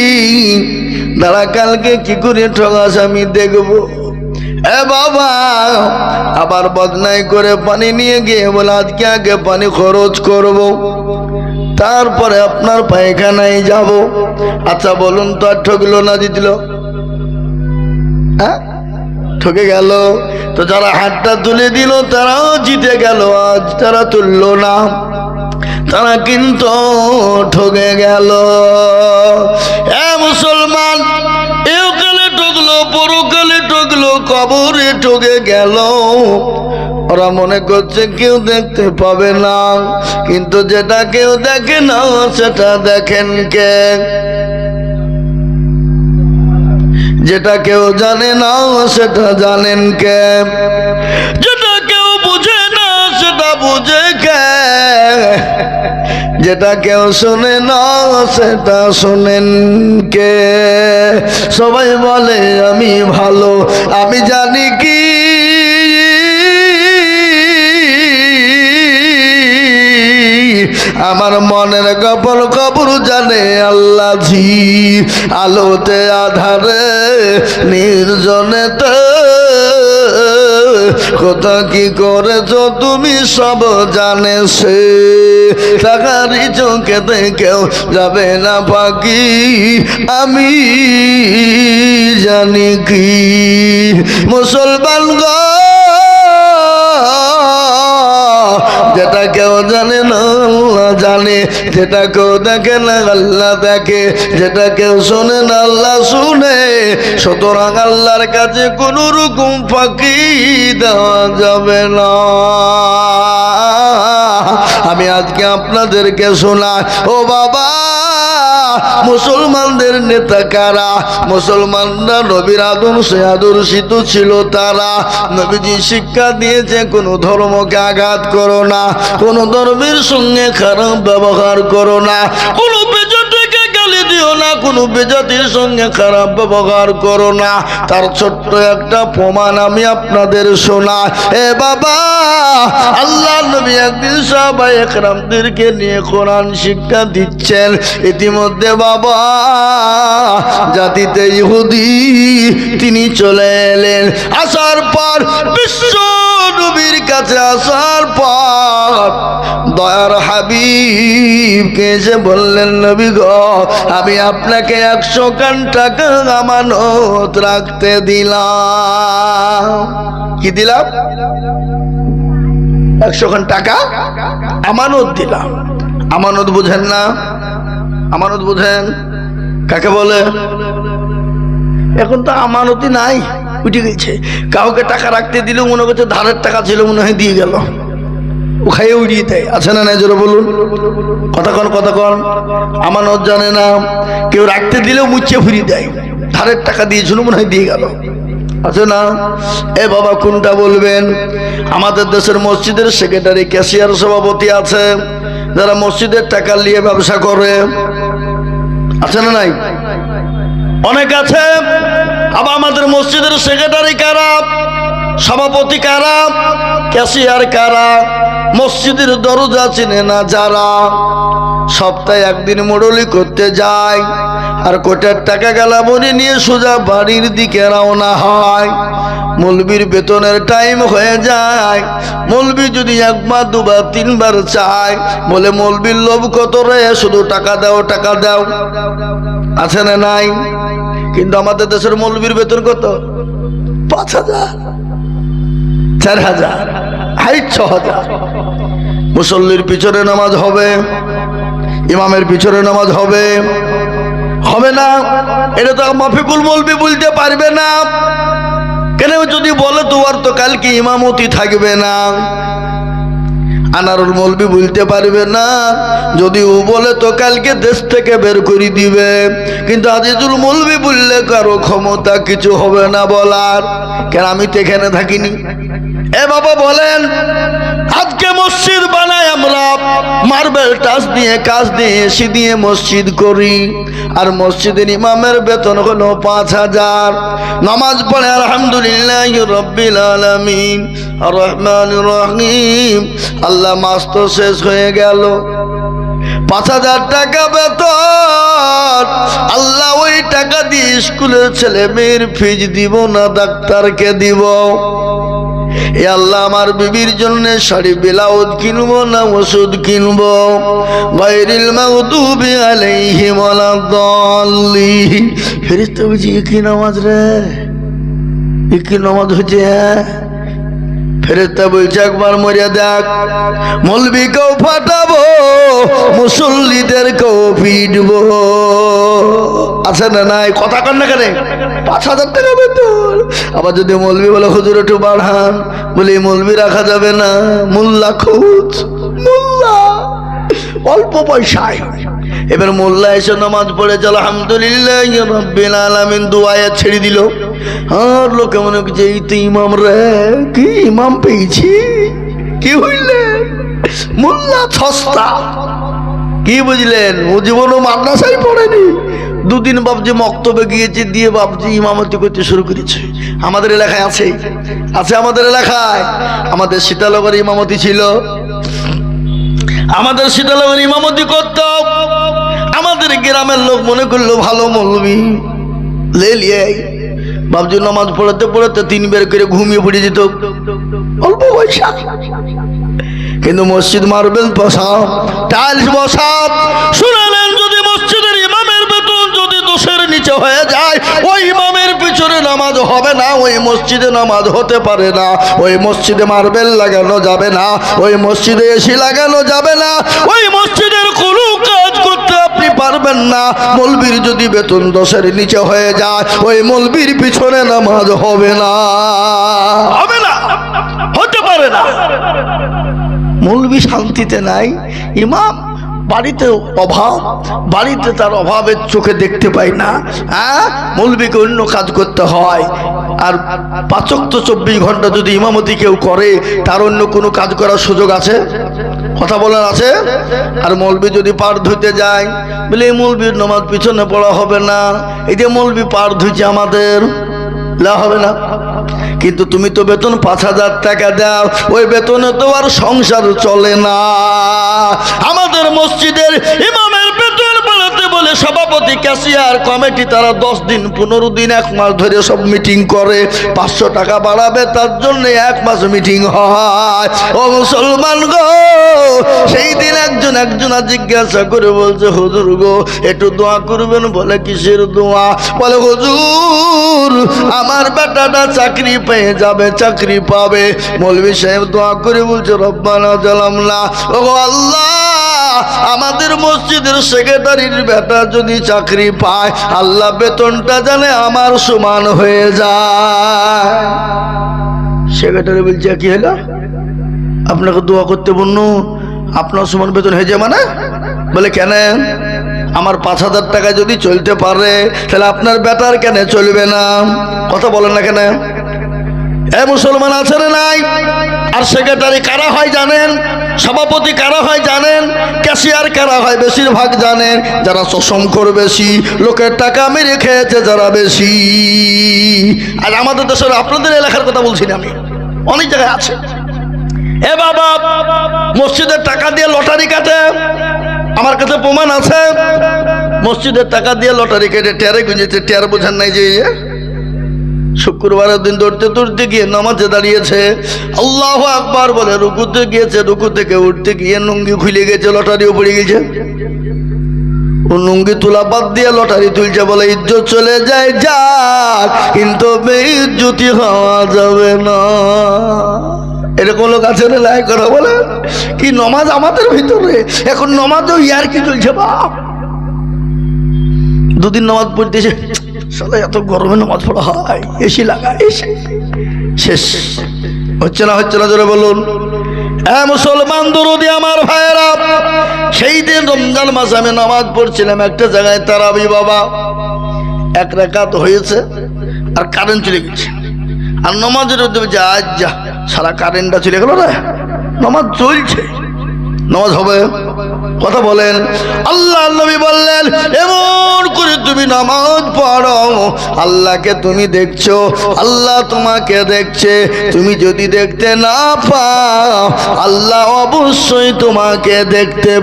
দাঁড়া কালকে কি করে ঠকাস আমি দেখবো। এ বাবা আবার বদনাই করে পানি নিয়ে গিয়ে বলে আজকে আগে পানি খরচ করব, তারপরে আপনার পায়খানায় যাব। আচ্ছা বলুন তো আর ঠকলো না জিতল? হ্যাঁ ঠকে গেল তো। যারা হাতটা তুলে দিল তারাও জিতে গেল, আজ তারা তুললো না, তারা কিন্তু ঠকে গেল। এ মুসলমান, একালে ঠকলো, পরকালে ঠকলো, কবরে ঠকে গেল। ওরা মনে করছে কেউ দেখতে পাবে না, কিন্তু যেটা কেউ দেখে না সেটা দেখেন কে? যেটা কেউ জানে না সেটা জানেন কে? যেটা কেউ বুঝে না সেটা বুঝে কে? যেটা কেউ শোনে না সেটা শোনেন কে? সবাই বলে আমি ভালো, আমি জানি কি আমার মনের গোপন খবর জানে আল্লাহ জি। আলোতে আধারে নির্জনেতে কথা কি করেছ তুমি সব জানে সে। টাকারি চোখেতে কেউ যাবে না পাখি, আমি জানি কি। মুসলমান গো, যেটা কেউ জানে না আল্লাহ জানে, যেটা কেউ দেখে না আল্লাহ দেখে, যেটা কেউ শোনে না আল্লাহ শুনে। সুতরাং আল্লাহর কাছে কোন রকম ফাঁকি দেওয়া যাবে না। আমি আজকে আপনাদেরকে শোনাই, ও বাবা মুসলমানদের নেতা কারা? মুসলমানরা নবীর আদর্শে আদর্শিত ছিল তারা। নবীজি শিক্ষা দিয়েছে কোন ধর্মকে আঘাত করো না, কোন ধর্মের সঙ্গে খারাপ ব্যবহার করো না, কোন বেজাতিকে গালি দিও না, কোন বেজাতির সঙ্গে খারাপ ব্যবহার করো না। তার ছোট্ট একটা প্রমাণ আমি আপনাদের শোনাই। এ বাবা আল্লাহ নবী একদিন সাহাবায়ে কেরামদেরকে নিয়ে কোরআন শিক্ষা দিচ্ছেন। ইতিমধ্যে বাবা জাতিতে ইহুদি তিনি চলে এলেন। আসার পর বিশ্ব নবীর কাছে আসার পর দয়ার হাবিবকে এসে বললেন, নবী গো আমি আপনাকে 100 কান টাকা আমানত রাখতে দিলাম। কি দিলাম? 100 খান টাকা আমানত দিলাম। আমানত বুঝেন না? আমানত বুঝেন কাকে বলে? এখন তো আমানতি নাই, উঠে গেছে। কাউকে টাকা রাখতে দিলেও মনে করছে ধারের টাকা ছিল, মনে হয় দিয়ে গেল, ও খাইয়ে উড়িয়ে দেয়। আছে না নাই জোরে বলুন? কথা কন। আমানত জানে না, কেউ রাখতে দিলেও মুচ্ছে ফিরিয়ে দেয়, ধারের টাকা দিয়েছিল মনে হয় দিয়ে গেল। আছে না? এ বাবা কোনটা বলবেন? আমাদের দেশের মসজিদের সেক্রেটারি, ক্যাশিয়ার, সভাপতি আছে যারা মসজিদের টাকা নিয়ে ব্যবসা করে। আছে না নাই? অনেক আছে। আবার আমাদের মসজিদের সেক্রেটারি কারা, সভাপতি কারা, ক্যাশিয়ার কারা, মসজিদের দরজা চিনে না যারা, সপ্তাহে একদিন মোড়লি করতে যায় আর কোটার টাকা গালামনি নিয়ে সোজা বাড়ির দিকে রওনা হয়। মৌলবীর বেতনের টাইম হয়ে যায়। মৌলবী যদি 1 বার 2 বার 3 বার চায়, বলে মৌলবীর লোভ কত রে, শুধু টাকা দাও টাকা দাও। আছে না নাই? কিন্তু আমাদের দেশের মৌলবীর বেতন কত? 5,000, 4,000, 6,000। মুসল্লির পিছনে নামাজ হবে, ইমামের পিছনে নামাজ হবে না? এটা তো মাফিকুল মৌলবী বলতে পারবে না। কেন? যদি বলে তো আর তো কালকে ইমামতি থাকবে না। আনারুল মৌলবি বলতে পারবে না, যদি ও বলে তো কালকে দেশ থেকে বের করে দিবে। কিন্তু আজিজুল মৌলবি বললে কারো ক্ষমতা কিছু হবে না বলার, কেন আমি তো এখানে থাকিনি। এ বাবা বলেন, আজকে মসজিদ বানাই আমরা, মার্বেল টাচ দিয়ে কাজ দিয়ে এসি দিয়ে মসজিদ করি, আর মসজিদের ইমামের বেতন হলো ৫,০০০। নামাজ পড়ে আলহামদুলিল্লাহ রব্বিল আলামিন আর রহমানির রহিম, আল্লাহ মাস তো শেষ হয়ে গেল, ৫,০০০ টাকা বেতন। আল্লাহ ওই টাকা দিয়ে স্কুলের ছেলে মেয়ের ফিজ দিব না ডাক্তারকে দিব। এ আল্লাহ আমার বিবির জন্য শাড়ি ব্লাউজ কিনবো না ওষুধ কিনবো। গায়রিল মাগদুবি আলাইহিম ওয়ালাদ-দাল্লিন। ফেরেশতা বুঝি কি নামাজ রে, কি নামাজ হচ্ছে? ফেরেশতা বলছে একবার মরিয়া দেখ, মৌলবীকেও ফাটাবো মুসল্লিদেরকেও পিটবো। আছে না নাই? কথা কন না কেন? ৫,০০০ টাকা বেতন। আবার যদি মৌলবী বলে হুজুর একটু বাড়ান, বলে মৌলবী রাখা যাবে না, মোল্লা খোঁজ, মোল্লা অল্প পয়সায়। এবার মোল্লা এসে নামাজ পড়েছে আলহামদুলিল্লাহ রাব্বিল আলামিন, দুআয়ে ছেড়ে দিল। আর লোকে মনে করছে এই তো ইমাম রে, কি ইমাম পেয়েছি, কি হইলে মোল্লা সস্তা। কি বুঝলেন? ও জীবনও মাদ্রাসায় পড়েনি, দুদিন বাবজি মক্তবে গিয়েছে, দিয়ে বাবজি ইমামতি করতে শুরু করেছে। আমাদের এলাকায় আছে, আছে আমাদের এলাকায়। আমাদের শীতালগড়ে ইমামতি ছিল, আমাদের শীতালগড়ে ইমামতি করত। আমাদের গ্রামের লোক মনে করলো ভালো মৌলবি, লে লিয়ে বাবজি নামাজ পড়াতে পড়াতে ৩ বের করে ঘুমিয়ে পড়ে যেত, অল্প পয়সা। কিন্তু মসজিদ মার্বেল বসাও, টাইলস বসাও, শুনালেন যদি মসজিদের ইমামের বেতন যদি ১০-এর নিচে হয়ে যায়, ওই ইমামের পিছনে নামাজ হবে না, ওই মসজিদে নামাজ হতে পারে না, ওই মসজিদে মার্বেল লাগানো যাবে না, ওই মসজিদে এসি লাগানো যাবে না, ওই মসজিদের কোনো কাজ করতে আপনি পারবেন না। মৌলবীর যদি বেতন ১০-এর নিচে হয়ে যায়, ওই মৌলবীর পিছনে নামাজ হবে না, হবে না, হতে পারে না। মৌলবী শান্তিতে নাই, ইমাম বাড়িতে অভাব, বাড়িতে তার অভাবের চোখে দেখতে পাই না। হ্যাঁ, মৌলবীকে অন্য কাজ করতে হয়। আর ৫ ওয়াক্ত ২৪ ঘন্টা যদি ইমামতি কেউ করে, তার অন্য কোনো কাজ করার সুযোগ আছে? কথা বলার আছে? আর মৌলবী যদি পার ধুইতে যায়, বলে এই মৌলবীর নামাজ পিছনে পড়া হবে না, এই যে মৌলবী পার ধুইছে আমাদের, লা হবে না। কিন্তু তুমি তো বেতন ৫,০০০ টাকা দাও, ওই বেতনে তো আর সংসার চলে না। আমাদের মসজিদের ইমামের বেতন বাড়াতে বলে সভাপতি, ক্যাশিয়ার, কমিটি তারা ১০ দিন ১৫ দিন ১ মাস ধরে সব মিটিং করে, ৫০০ টাকা বাড়াবে তার জন্য ১ মাস মিটিং হয়। ও মুসলমান গো, সেই দিন একজনা জিজ্ঞাসা করে বলছে, হুজুর গো একটু দোয়া করবেন। বলে কিসের দোয়া? বলে হুজুর আমার বেটাটা চাকরি পেয়ে যাবে, চাকরি পাবে। মৌলভী সাহেব দোয়া করে বলছে, রব্বানা জালামনা, ওগো আল্লাহ আমাদের মসজিদের সেক্রেটারির বেটা যদি চাকরি পায়, আল্লাহ বেতনটা জানে আমার সমান হয়ে যায়। সেক্রেটারি বলছে, কি হলো? আপনাকে দোয়া করতে বললো আপনার সমান বেতন হয়ে যায় মানে? বলে কেন? আমার ৫,০০০ টাকা যদি চলতে পারে, তাহলে আপনার বেটার কেন চলবে না? কথা বলেন না কেন? এ মুসলমান আছে না নাই? আর সেক্রেটারি কারা হয় জানেন? সভাপতি কারা হয় জানেন? ক্যাশিয়ার কারা হয় বেশিরভাগ জানেন? যারা চশমখোর বেশি, লোকের টাকা মেরে খেয়েছে যারা বেশি। আর আমাদের দেশের, আপনাদের এলাকার কথা বলছি না আমি, অনেক জায়গায় আছে। এ বাবা মসজিদের টাকা দিয়ে লটারি কাটে, আমার কাছে প্রমাণ আছে। মসজিদের টাকা দিয়ে লটারি কেটে টেয়ারে গুঁজেছে। টেয়ার বোঝেন নাই যে শুক্রবারের দিন দৌড়তে দৌড়তে গিয়ে নামাজে দাঁড়িয়েছে, আল্লাহু আকবার বলে রুকুতে গিয়েছে, রুকু থেকে উঠতে গিয়ে লুঙ্গি খুলে গেছে, লটারিও পড়ে গেছে। ও লুঙ্গি তোলা বাদ দিয়ে লটারি তুলছে, বলে ইজ্জত চলে যায় যাক, কিন্তু বেইজ্জতি হওয়া যাবে না। এরকম লোক আছে না? লাই কথা বলে কি নমাজ আমাদের ভিতরে এখন নমাজও ইয়ার কি চলছে। বাপ 2 দিন নামাজ পড়তেছে, সালা এত গরমে নামাজ পড়া হয়, এসি লাগা, এসি শেষ হচ্ছে না, হচ্ছে না, জোরে বলুন। মুসলমান দরদি আমার ভাইয়েরা, সেই দিন রমজান মাসে আমি নামাজ পড়ছিলাম একটা জায়গায় তারাবি বাবা, এক রাকাত হয়েছে আর কারেন্ট চলে গেছে। আর নামাজের যা সারা কারেন্টটা চলে গেল রে, নামাজ চলছে, নামাজ হবে? কথা বলেন। আল্লাহ নবী বললেন, এমন করে তুমি নামাজ পড়ো, আল্লাহকে তুমি দেখছো, আল্লাহ তোমাকে দেখছে। তুমি যদি দেখতে না পাও, আল্লাহ অবশ্যই তোমাকে দেখতে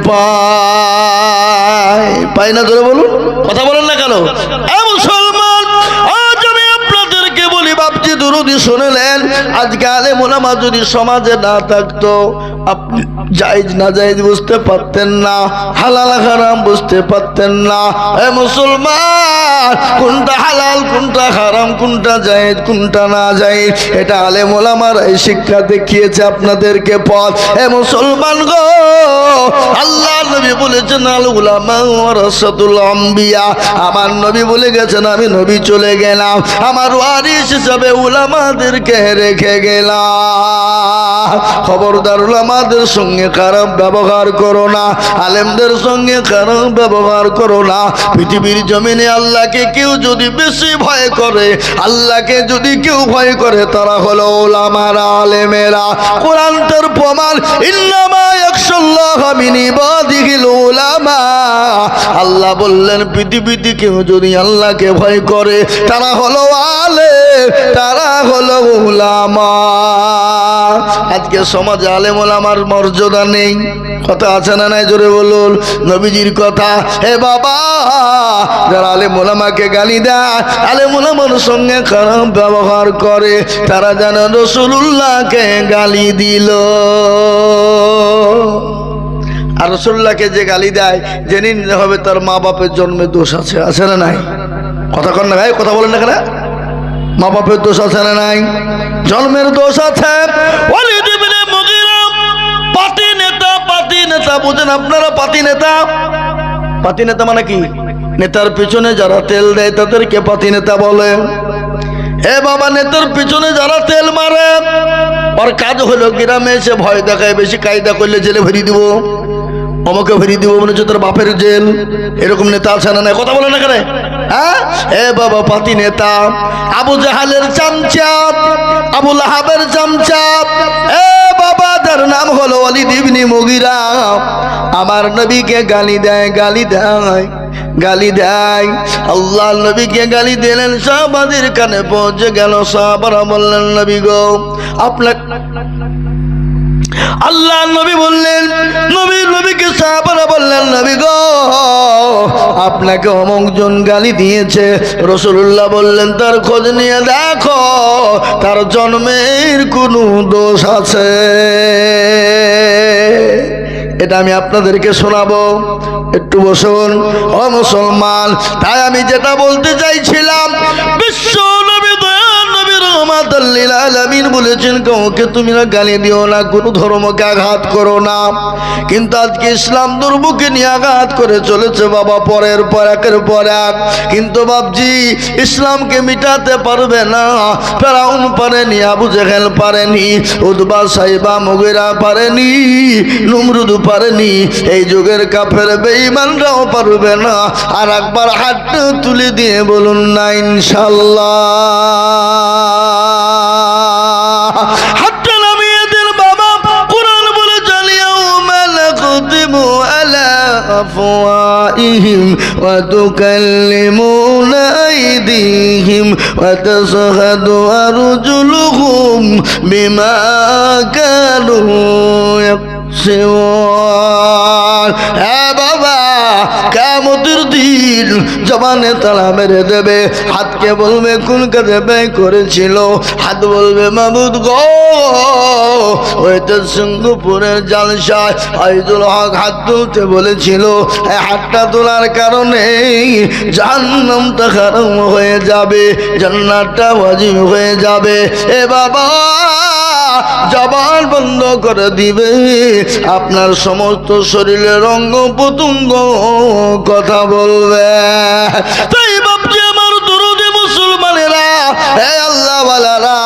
পায় না? ধরে বলুন, কথা বলেন না কেন? মুসলমান, আজ আমি আপনাদেরকে বলি, বাপজি দুরুদি শুনলেন, আজকে আলেম ওলামা যদি সমাজে না থাকতো, আপনি জায়েজ না জায়েজ বুঝতে পারতেন না, হালাল হারাম বুঝতে পারতেন না। এ মুসলমান, কোনটা হালাল কোনটা হারাম, কোনটা জায়েজ কোনটা না জায়েজ, এটা আলেম ওলামার এই শিক্ষা দেখিয়েছে আপনাদেরকে পথ। এ মুসলমান গো, আল্লাহ নবী বলেছেন, আল উলামা ওয়ারাসাতুল আম্বিয়া, আমার নবী বলে গেছেন, আমি নবী চলে গেলাম, আমার ওয়ারিস হিসাবে উলামাদেরকে রেখে গেলাম। খবরদার, উলামাদের সঙ্গে খারাপ ব্যবহার করো না, আলেমদের সঙ্গে খারাপ ব্যবহার করো না। পৃথিবীর জমিনে আল্লাহকে কেউ যদি বেশি ভয় করে, আল্লাহকে যদি কেউ ভয় করে, তারা হলো উলামারা, আলেমেরা। কোরআন তার প্রমাণ, ইন্নামা ইয়াখশাল্লাহা মিন ইবাদিহিল উলামা। আল্লাহ বললেন, পৃথিবীতে কেউ যদি আল্লাহকে ভয় করে, তারা হলো আলেম, তারা হলো উলামা। আজকে সমাজে আলেম ওলামার মর্যাদা নেই, কথা আছে না নাই? জোরে বলুন নবীজির কথা। হে বাবা, যারা আলেম ওলামাকে গালি দেয়, আলেম ওলামার সঙ্গে খারাপ ব্যবহার করে, তারা যেন রাসূলুল্লাহকে গালি দিল। আর রাসূলুল্লাহকে যে গালি দেয়, জেনে নিতে হবে তার মা বাপের জন্মে দোষ আছে, আছে না নাই? কথা কন না ভাই, কথা বলেন না কেন? মা বাপের দোষ আছে না নাই? জন্মের দোষ আছে। ওয়ালিদ ইবনে মুগীরা পাতি নেতা, পাতি নেতা বুঝেন আপনারা? পাতি নেতা, পাতি নেতা মানে কি? নেতার পিছনে যারা তেল দেয় তাদেরকে পাতি নেতা বলে। হে বাবা, নেতার পিছনে যারা তেল মারে, ওর কাজ হলো গ্রামে এসে ভয় দেখায়, বেশি কায়দা করলে জেলে ভরি দিব, আমাকে ভরি দিব, মনে হচ্ছে তোর বাপের জেল। এরকম নেতা আছে না? কথা বলে না কেন? হ্যাঁ, এ বাবা, পাতি নেতা। আবু জাহালের চামচা, আবু লাহাবের চামচা, এ বাবা, তার নাম হলো ওয়ালিদ ইবনে মুগীরা। আমার নবীকে গালি দেয়, গালি দেয়, গালি দেয়। আল্লাহ নবীকে গালি দিলেন, সাহাবাদের কানে পৌঁছে গেল। সাহাবারা বললেন, নবী গো, আপনার আল্লাহ নবী বললেন, নবীকে সাহাবারা বললেন, নবী গো, আপনাকে অমুক জন গালি দিয়েছে। রাসূলুল্লাহ বললেন, তার খোঁজ নিয়ে দেখো, তার জন্মের কোনো দোষ আছে? এটা আমি আপনাদেরকে শোনাবো, একটু বসুন। ও মুসলমান, তাই আমি যেটা বলতে চাইছিলাম, বিশ্ব নবী দয়াল নবী রাহমাতুল লিল আলামিন বলেছেন, কাউকে তুমি না গালি দিও না, কোনো ধর্মকে আঘাত করো না। কিন্তু আজকে ইসলাম ধর্মকে নিয়ে আঘাত করে চলেছে বাবা, পরের পর একের পর এক। কিন্তু বাপজি, ইসলামকে মিটাতে পারবে না। ফেরাউন পারেনি, আবু জেহেল পারেনি, উতবা সাইবা মুগীরা পারেনি, নমরুদ পারেনি, এই যুগের কাফের বেঈমানরাও পারবে না। আর একবার হাতটা তুলে দিয়ে বলুন না ইনশাআল্লাহ। হাতটা নামিয়ে দিন বাবা। কোরআন বলে, ইয়াউমা নাখতিমু আলা আফওয়াহিহিম ওয়া তুকাল্লিমুনা আইদিহিম ওয়া তাশহাদু আরজুলুহুম বিমা কানু হ্যাঁ বাবা, কিয়ামতের দিন জবানে তালা মেরে দেবে। হাতকে বলবে কোন কাজে ব্যয় করেছিল, হাত বলবে মাবুদ গো, ওইটা সিঙ্গুপুরের জালসায় আইদুল হক হাত তুলতে বলেছিল, এই হাতটা তোলার কারণে জাহান্নামটা হারাম হয়ে যাবে, জান্নাতটা ওয়াজিব হয়ে যাবে। এ বাবা, জবান বন্ধ করে দিবে, আপনার সমস্ত শরীরের অঙ্গ প্রত্যঙ্গ কথা বলবে। তাই বাপজি আমার দরদে মুসলমানেরা, হে আল্লাহ ওয়ালারা,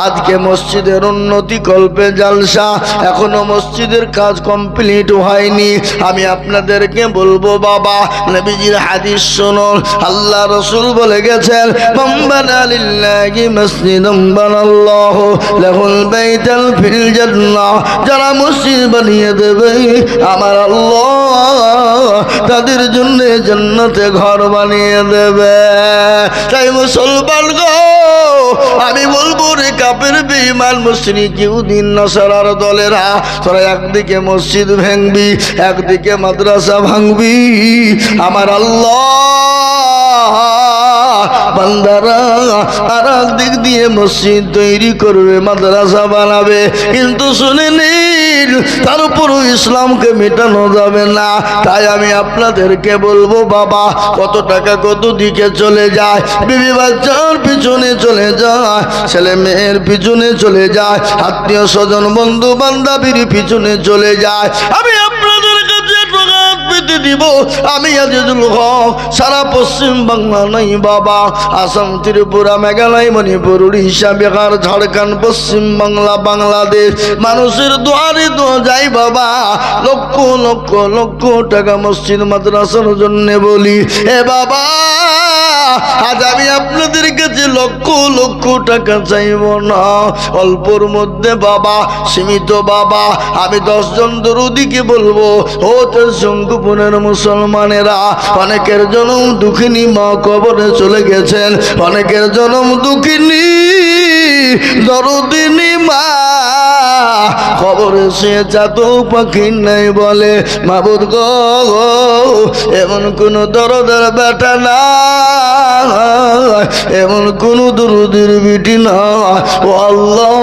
আজকে আজকে মসজিদের উন্নতি কল্পে জালসা, এখনো মসজিদের কাজ কমপ্লিট হয়নি। আমি আপনাদেরকে বলবো বাবা, নবীজির হাদিস শুনুন। আল্লাহ রাসূল বলে গেছেন, মান বানা লিল্লাহি মাসজিদান বানাল্লাহু লাহুল বাইতাল ফিল জান্নাহ। যারা মসজিদ বানিয়ে দেবে আমার আল্লাহ তাদের জন্য জান্নাতে ঘর বানিয়ে দেবে। তাই মুসলমান গো, আমি বলবো রে কাফের বেঈমান মুশরিক ইহুদি নাসারার দলেরা, তোরা একদিকে মসজিদ ভাঙবি, একদিকে মাদ্রাসা ভাঙবি। আমার আল্লাহ বান্দারা আর একদিক দিয়ে মসজিদ তৈরি করবে, মাদ্রাসা বানাবে, কিন্তু শুনে নিন তার উপরও ইসলামকে মেটানো যাবে না। তাই আমি আপনাদেরকে বলবো বাবা, কত টাকা কত দিকে চলে যায়, বিবি বাচ্চার পিছনে চলে যায়, ছেলে মেয়ের পিছনে চলে যায়, আত্মীয় স্বজন বন্ধু বান্ধবীর পিছনে চলে যায়। আমি আপনাদের কাছে প্রকাশ পেতে দিব, আমি আজিজুল হক সারা পশ্চিম বাংলা নাই বাবা, আসাম, ত্রিপুরা, মেঘালয়, মণিপুর, উড়িষ্যা, বিহার, ঝাড়খণ্ড, পশ্চিম বাংলা, বাংলাদেশ, মানুষের দুয়ারে দোয়া যাই বাবা। লক্ষ লক্ষ লক্ষ টাকা মসজিদ মাদ্রাসার জন্য বলি। এ বাবা, আজ আমি আপনাদের কাছে লক্ষ লক্ষ টাকা চাইব না, অল্পর মধ্যে বাবা, সীমিত বাবা। আমি 10 জন দরুদিকে বলবো, ও তোর শঙ্কুপুরের মুসলমানেরা, অনেকের জনম দুঃখিনী মা কবরে চলে গেছেন, অনেকের জনম দুঃখিনী দরদিনী মা খবরে সে চাত পাখি নাই বলে। মাবুদ গো, এমন কোন দরদের বেটা না, এমন কোন দরুদের বিটি না। ও আল্লাহ,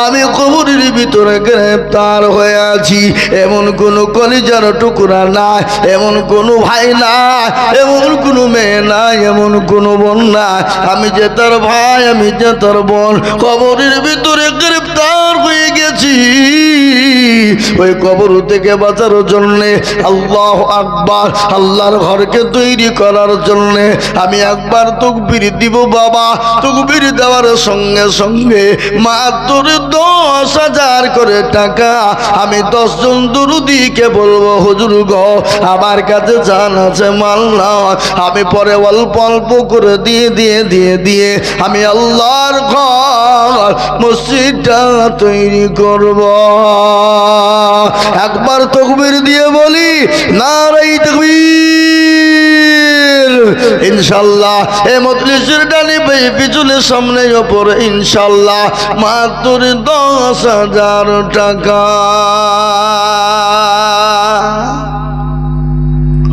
আমি কবরের ভিতরে গ্রেফতার হয়ে আছি, এমন কোন কলিজার টুকরা নাই, এমন কোন ভাই নাই, এমন কোন মেয়ে নাই, এমন কোন বোন নাই। আমি যে তার ভাই, আমি যে তার বোন, কবরের ভিতরে গ্রেফতার হয়ে গেছি। ওই কবর থেকে বাঁচার জন্য, আল্লাহু আকবার, আল্লাহর ঘরকে তৈরি করার জন্য আমি একবার তাকবীর দিব বাবা। তাকবীর দেওয়ার সঙ্গে সঙ্গে মাত্র 10,000 করে টাকা আমি 10 জন দরুদিকে বলবো, হুজুর গো আমার কাছে জান আছে, মাল না, আমি পরে অল্প অল্প করে দিয়ে আমি আল্লাহর ঘর মসজিদটা তৈরি করব। একবার তাকবীর দিয়ে বলি, নারে তাকবীর। ইনশাআল্লাহ এই মজলিসের ডানে বাঁয়ে পিছনে সামনে ওপরে ইনশাআল্লাহ মাত্র 10,000 টাকা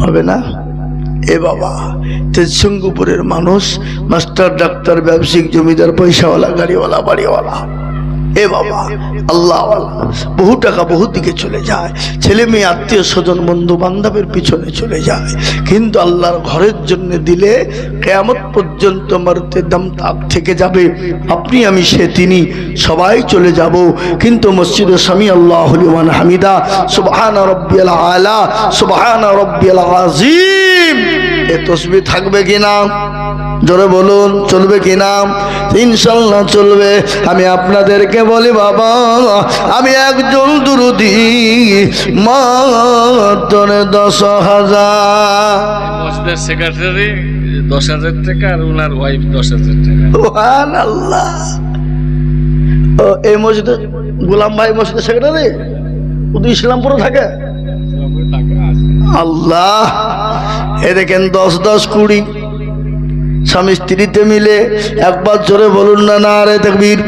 হবে না? এ বাবা, তেজসঙ্গপুরের মানুষ, মাস্টার, ডাক্তার, ব্যবসায়িক, জমিদার, পয়সাওয়ালা, গাড়িওয়ালা, বাড়িওয়ালা, এ বাবা আল্লাহ বহু টাকা বহু দিকে চলে যায়, ছেলে মেয়ে, আত্মীয় স্বজন, বন্ধু বান্ধবের পিছনে চলে যায়, কিন্তু আল্লাহর ঘরের জন্য দিলে কিয়ামত পর্যন্ত মরতে দম তাক থেকে যাবে। আপনি আমি সে তিনি সবাই চলে যাব, কিন্তু মসজিদে সামি আল্লাহু লিমান হামিদা, সুবহানা রাব্বিয়াল আলা, সুবহানা রাব্বিয়াল আযীম, এ তাসবিহ থাকবে কিনা? জোরে বলুন, চলবে কিনা? ইনশাআল্লাহ চলবে। আমি আপনাদেরকে বলি বাবা, আমি একজন দুরুদি মাত্র 10,000, মসজিদের সেক্রেটারি 10,000 টাকা আর ওনার ওয়াইফ 10,000 টাকা। সুবহানাল্লাহ। ও এই মসজিদে গোলাম ভাই মসজিদের সেক্রেটারি, উনি ইসলামপুরে থাকে। আল্লাহ, এ দেখেন 10-10, 20 স্বামী স্ত্রীতে মিলে একবার জোরে বলুন না, নারে তাকবীর।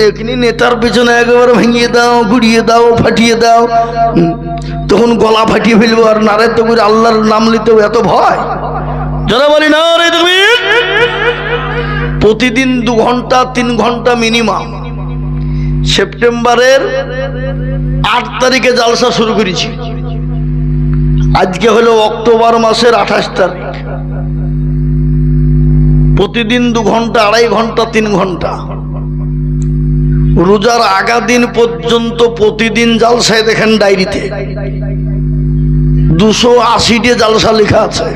এখানে নেতার পিছনে একেবারে ভেঙিয়ে দাও, গুড়িয়ে দাও, ফাটিয়ে দাও, তখন গলা ফাটিয়ে ফেলবো। আর নারে তাকবীর, আল্লাহর নাম নিতেও এত ভয়। জোরে বলি নারে তাকবীর। প্রতিদিন 2 ঘন্টা 3 ঘন্টা মিনিমাম। সেপ্টেম্বরের 8 তারিখে জালসা শুরু করেছি, আজকে হলো অক্টোবর মাসের 28 তারিখ। প্রতিদিন 2 ঘন্টা, 2.5 ঘন্টা, 3 ঘন্টা। রোজার আগা দিন পর্যন্ত প্রতিদিন জালসায় দেখেন ডায়েরিতে 280টি জালসা লেখা আছে।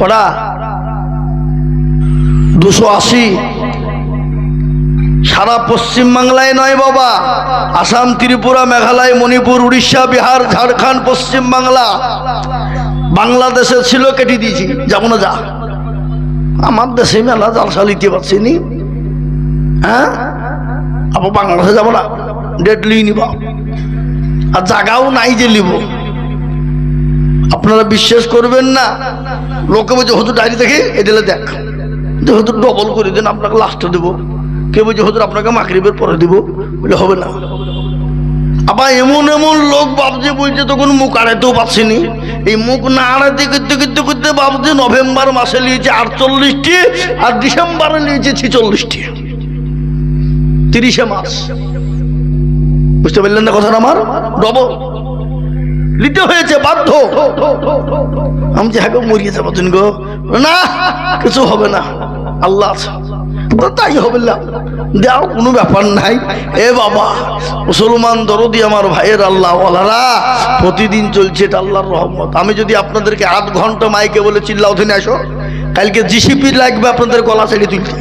ওরা 280। সারা পশ্চিম বাংলায় নয় বাবা, আসাম, ত্রিপুরা, মেঘালয়, মণিপুর, উড়িষ্যা, বিহার, ঝাড়খণ্ড, পশ্চিম বাংলা, বাংলাদেশে ছিল, কেটে দিয়েছি, যাবো না যা। আমার দেশে মেলা জালসা নিতে পারছি নি, হ্যাঁ আবার বাংলাদেশে যাবো না, ডেট লিয়ে নিব, আর জায়গাও নাই যে লিব। আপনারা বিশ্বাস করবেন না, লোকে বলছে হুজুর ডায়েরি দেখে এডেলে দেখ, যে হুজুর ডবল করে দেন, আপনাকে লাস্টে দেবো। কেউ বলছে হুজুর আপনাকে মাগরিবের পরে দিব, বলে হবে না। আবার এমন এমন লোক ভাবছে, বলছে তখন মুখ আড়াইতেও পাচ্ছিনি, এই মুখ না আড়াইতে করতে করতে করতে ভাবছে নভেম্বর মাসে নিয়েছে 48টি, আর ডিসেম্বরে নিয়েছে 46টি, 30 মাস। বুঝতে পারলেন না কথাটা আমার? ডবল নিতে হয়েছে, বাধ্য। আমি যে হ্যাঁ মরিয়ে যাবো তুমি গো, না কিছু হবে না, আল্লাহ আছে, তাই হবে না, দেও কোনো ব্যাপার নাই। এ বাবা মুসলমান দরদি আমার ভাইয়ের আল্লাহ ওয়ালারা, প্রতিদিন চলছে এটা আল্লাহর রহমত। আমি যদি আপনাদেরকে 8 ঘন্টা মাইকে বলে চিল্লাও ওখানে আসো, কালকে জিসিপি লাগবে আপনাদের গলা ছেড়ে তুলতে,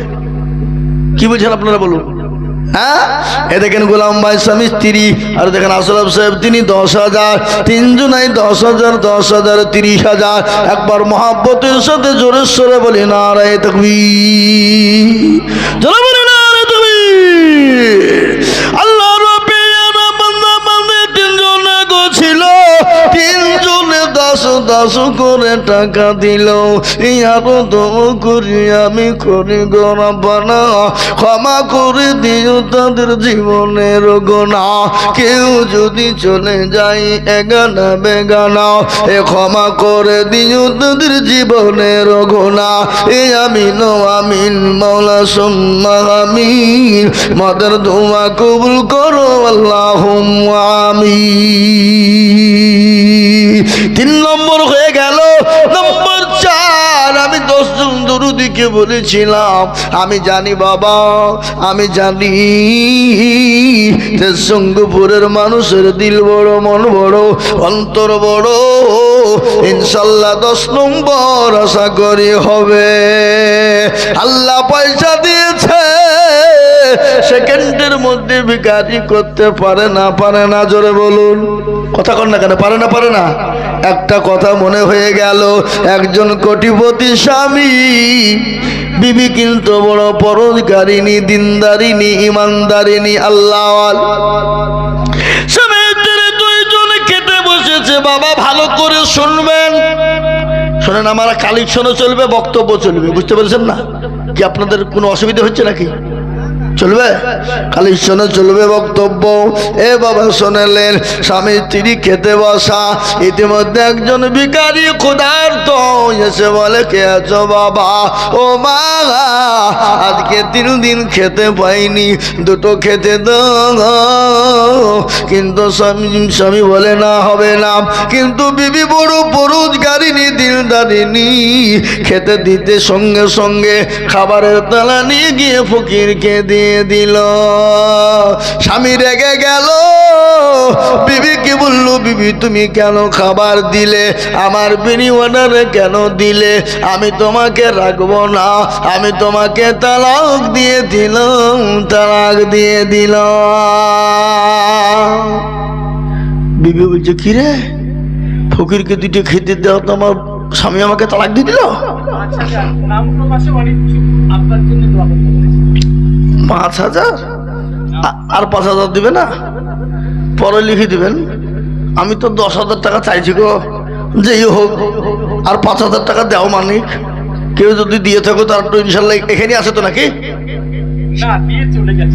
কি বুঝছেন আপনারা বলুন? হ্যাঁ, এ দেখেন গোলাম ভাই স্বামী স্ত্রী, আর দেখেন আশরাফ সাহেব তিনি 10,000, 3 জনাই 10,000, 10,000, 30,000। একবার মহাব্বতের সাথে জোরে সোরে বলি নারায়ে তাকবীর, জোরে বলি নারায়ে তাকবীর। আল্লাহ রাব্বিল বান্দা বান্দে 3 জনে গো ছিল, 3 জনে 10 করে টাকা দিল। ইয়ারো তো করি আমি করি গো রব্বানা, ক্ষমা করে দিও তাদের জীবনের গোনা। কেউ যদি চলে যায় এগানা বেগানা, এ ক্ষমা করে দিও তাদের জীবনের গোনা। এ আমিন আমিন মাওলা সুম্মা আমিন, মাদার দোয়া কবুল করো আল্লাহুম্মা আমিন। 3 নম্বর হয়ে গেল। নম্বর 4, আমি 10 জন দরুদিকে বলেছিলাম, আমি জানি বাবা, আমি জানি সঙ্গপুরের মানুষের দিল বড়, মন বড়, অন্তর বড়, ইনশাল্লাহ 10 নম্বর আশা করি হবে। আল্লাহ পয়সা দিয়েছে, সেকেন্ডের মধ্যে ভিখারি করতে পারে না, পারে না, জোরে বলুন, কথা কন না কেন, পারে না, পারে না। একটা কথা মনে হয়ে গেল, একজন কোটিপতি স্বামী, বিবি কিন্তু বড় পরোজগারিনী, দিনদারিনী, ইমানদারিনী, আল্লাহওয়াল। স্বামীর 2 জন খেতে বসেছে, বাবা ভালো করে শুনবেন, শোনেন, আমার কালেকশনও চলবে, বক্তব্য চলবে, বুঝতে পেরেছেন না? কি আপনাদের কোনো অসুবিধা হচ্ছে নাকি? চলবে, কালেকশনে চলবে, বক্তব্য। এ বাবা শোনালেন, স্বামী স্ত্রী খেতে বসা, ইতিমধ্যে একজন ভিখারি ক্ষুধার্ত এসে বলে, কে আছো বাবা? ও মা, আজকে 3 দিন খেতে পাইনি, 2টো খেতে দাও। কিন্তু স্বামী বলে না, হবে না। কিন্তু বিবি বড় পরোজগারিনী, দিলদারিনী, খেতে দিতে সঙ্গে সঙ্গে খাবারের তালা নিয়ে গিয়ে ফকিরকে দিয়ে দিল। স্বামী রেগে গেল, বিবি কি বললো, বিবি তুমি কেন খাবার দিলে, আমার বিনিময়ে কেন দিলে? আমি তোমাকে রাখবো না, আমি তোমাকে তালাক দিয়ে দিলাম, তালাক দিয়ে দিলাম। বিবি বলছে, কি রে, ফকিরকে 2টো খেতে দাও তো, আমার স্বামী আমাকে তালাক দিয়ে দিল। 5,000 আর 5,000 দিবে না, পরে লিখে দিবেন। আমি তো 10,000 টাকা চাইছি গো, যেই হোক আর 5,000 টাকা দেও মানিক। কেউ যদি দিয়ে থাকো তার তো ইনশাল্লাহ এখানে আছে তো নাকি?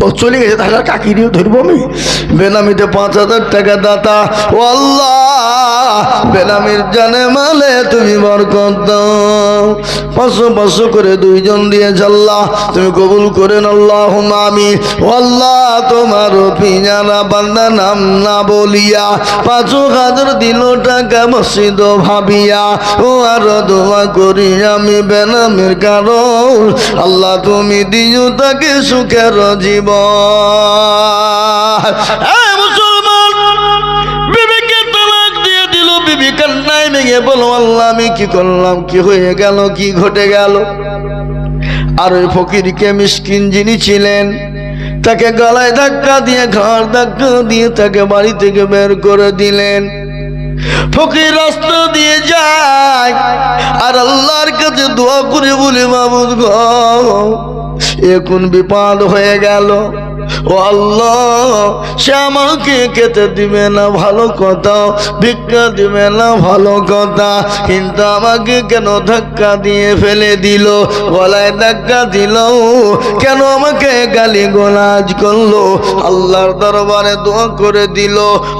ও চলে গেছে, তাহলে কাকি নিয়ে ধরবো আমি? বেনামিতে 5,000 টাকা দাতা, ও আল্লাহ, বেনামির জানে মালে তুমি বরকত দাও। 500 করে 2 জন দিয়ে আল্লাহ তুমি কবুল করেন, আল্লাহুম্মা আমিন। ও আল্লাহ, তোমার পিয়ারা বান্দা নাম না বলিয়া 5,000 দিল টাকা মসজিদ ভাবিয়া, ও আরো দোয়া করি আমি বেনামির কারণ, আল্লাহ তুমি দিও তাকে সুখের জীবন। মুসলমান, বিবিকে তালাক দিয়ে দিল। বিবি কান্নায় ভেঙে বলো, আল্লাহ আমি কি করলাম, কি হয়ে গেল, কি ঘটে গেল? আর ওই ফকিরকে মিসকিন যিনি ছিলেন তাকে গলায় ধাক্কা দিয়ে ঘাড় ধাক্কা দিয়ে তাকে বাড়ি থেকে বের করে দিলেন। ফকির রাস্তা দিয়ে যায় আর আল্লাহর কাছে দোয়া করে বলে, মাবুদ গো, এখন বিপদ হয়ে গেল, ও আল্লাহ, সে আমাকে খেতে দিবে না ভালো কথা, ভিক্ষা দিবে না ভালো কথা, কিন্তু আমাকে কেন ধাক্কা দিয়ে ফেলে দিল, গলায় ধাক্কা দিল, কেন আমাকে গালি গোলাজ করলো। আল্লাহর দরবারে দোয়া করে দিল,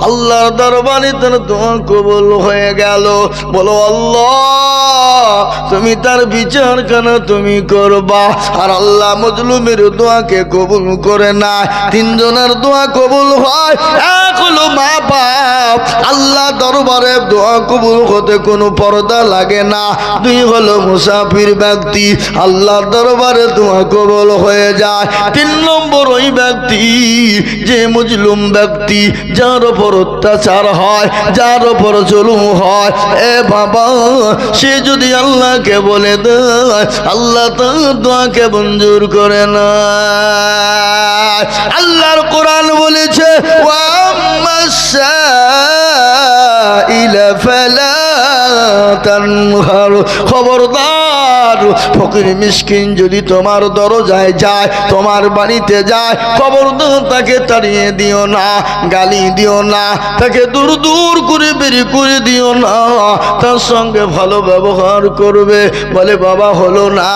আল্লাহর দরবারে তার দোয়া কবুল হয়ে গেল। বলো আল্লাহ, তুমি তার বিচার কেন তুমি করবা? আর আল্লাহ মজলুমের দোয়াকে কবুল করে না। তিনজনের দোয়া কবুল হয়, এক হলো মা বাপ, আল্লাহ দরবারে দোয়া কবুল হতে কোনো পর্দা লাগে না। দুই হলো মুসাফির ব্যক্তি, আল্লাহ দরবারে দোয়া কবুল হয়ে যায়। তিন নম্বর ওই ব্যক্তি যে মজলুম ব্যক্তি, যার ওপর অত্যাচার হয়, যার ওপর জুলুম হয়, এ বাবা, সে যদি আল্লাহকে বলে দেয়, আল্লাহ তার দোয়াকে মঞ্জুর করে না। আল্লাহর কোরআন বলেছে, খবরদার, ফকির মিসকিন যদি তোমার দরজায় যায়, তোমার বাড়িতে যায়, খবরদার তাকে তাড়িয়ে দিও না, গালি দিও না, তাকে দূর দূর করে বের করে দিও না, তার সঙ্গে ভালো ব্যবহার করবে। বলে বাবা হলো না,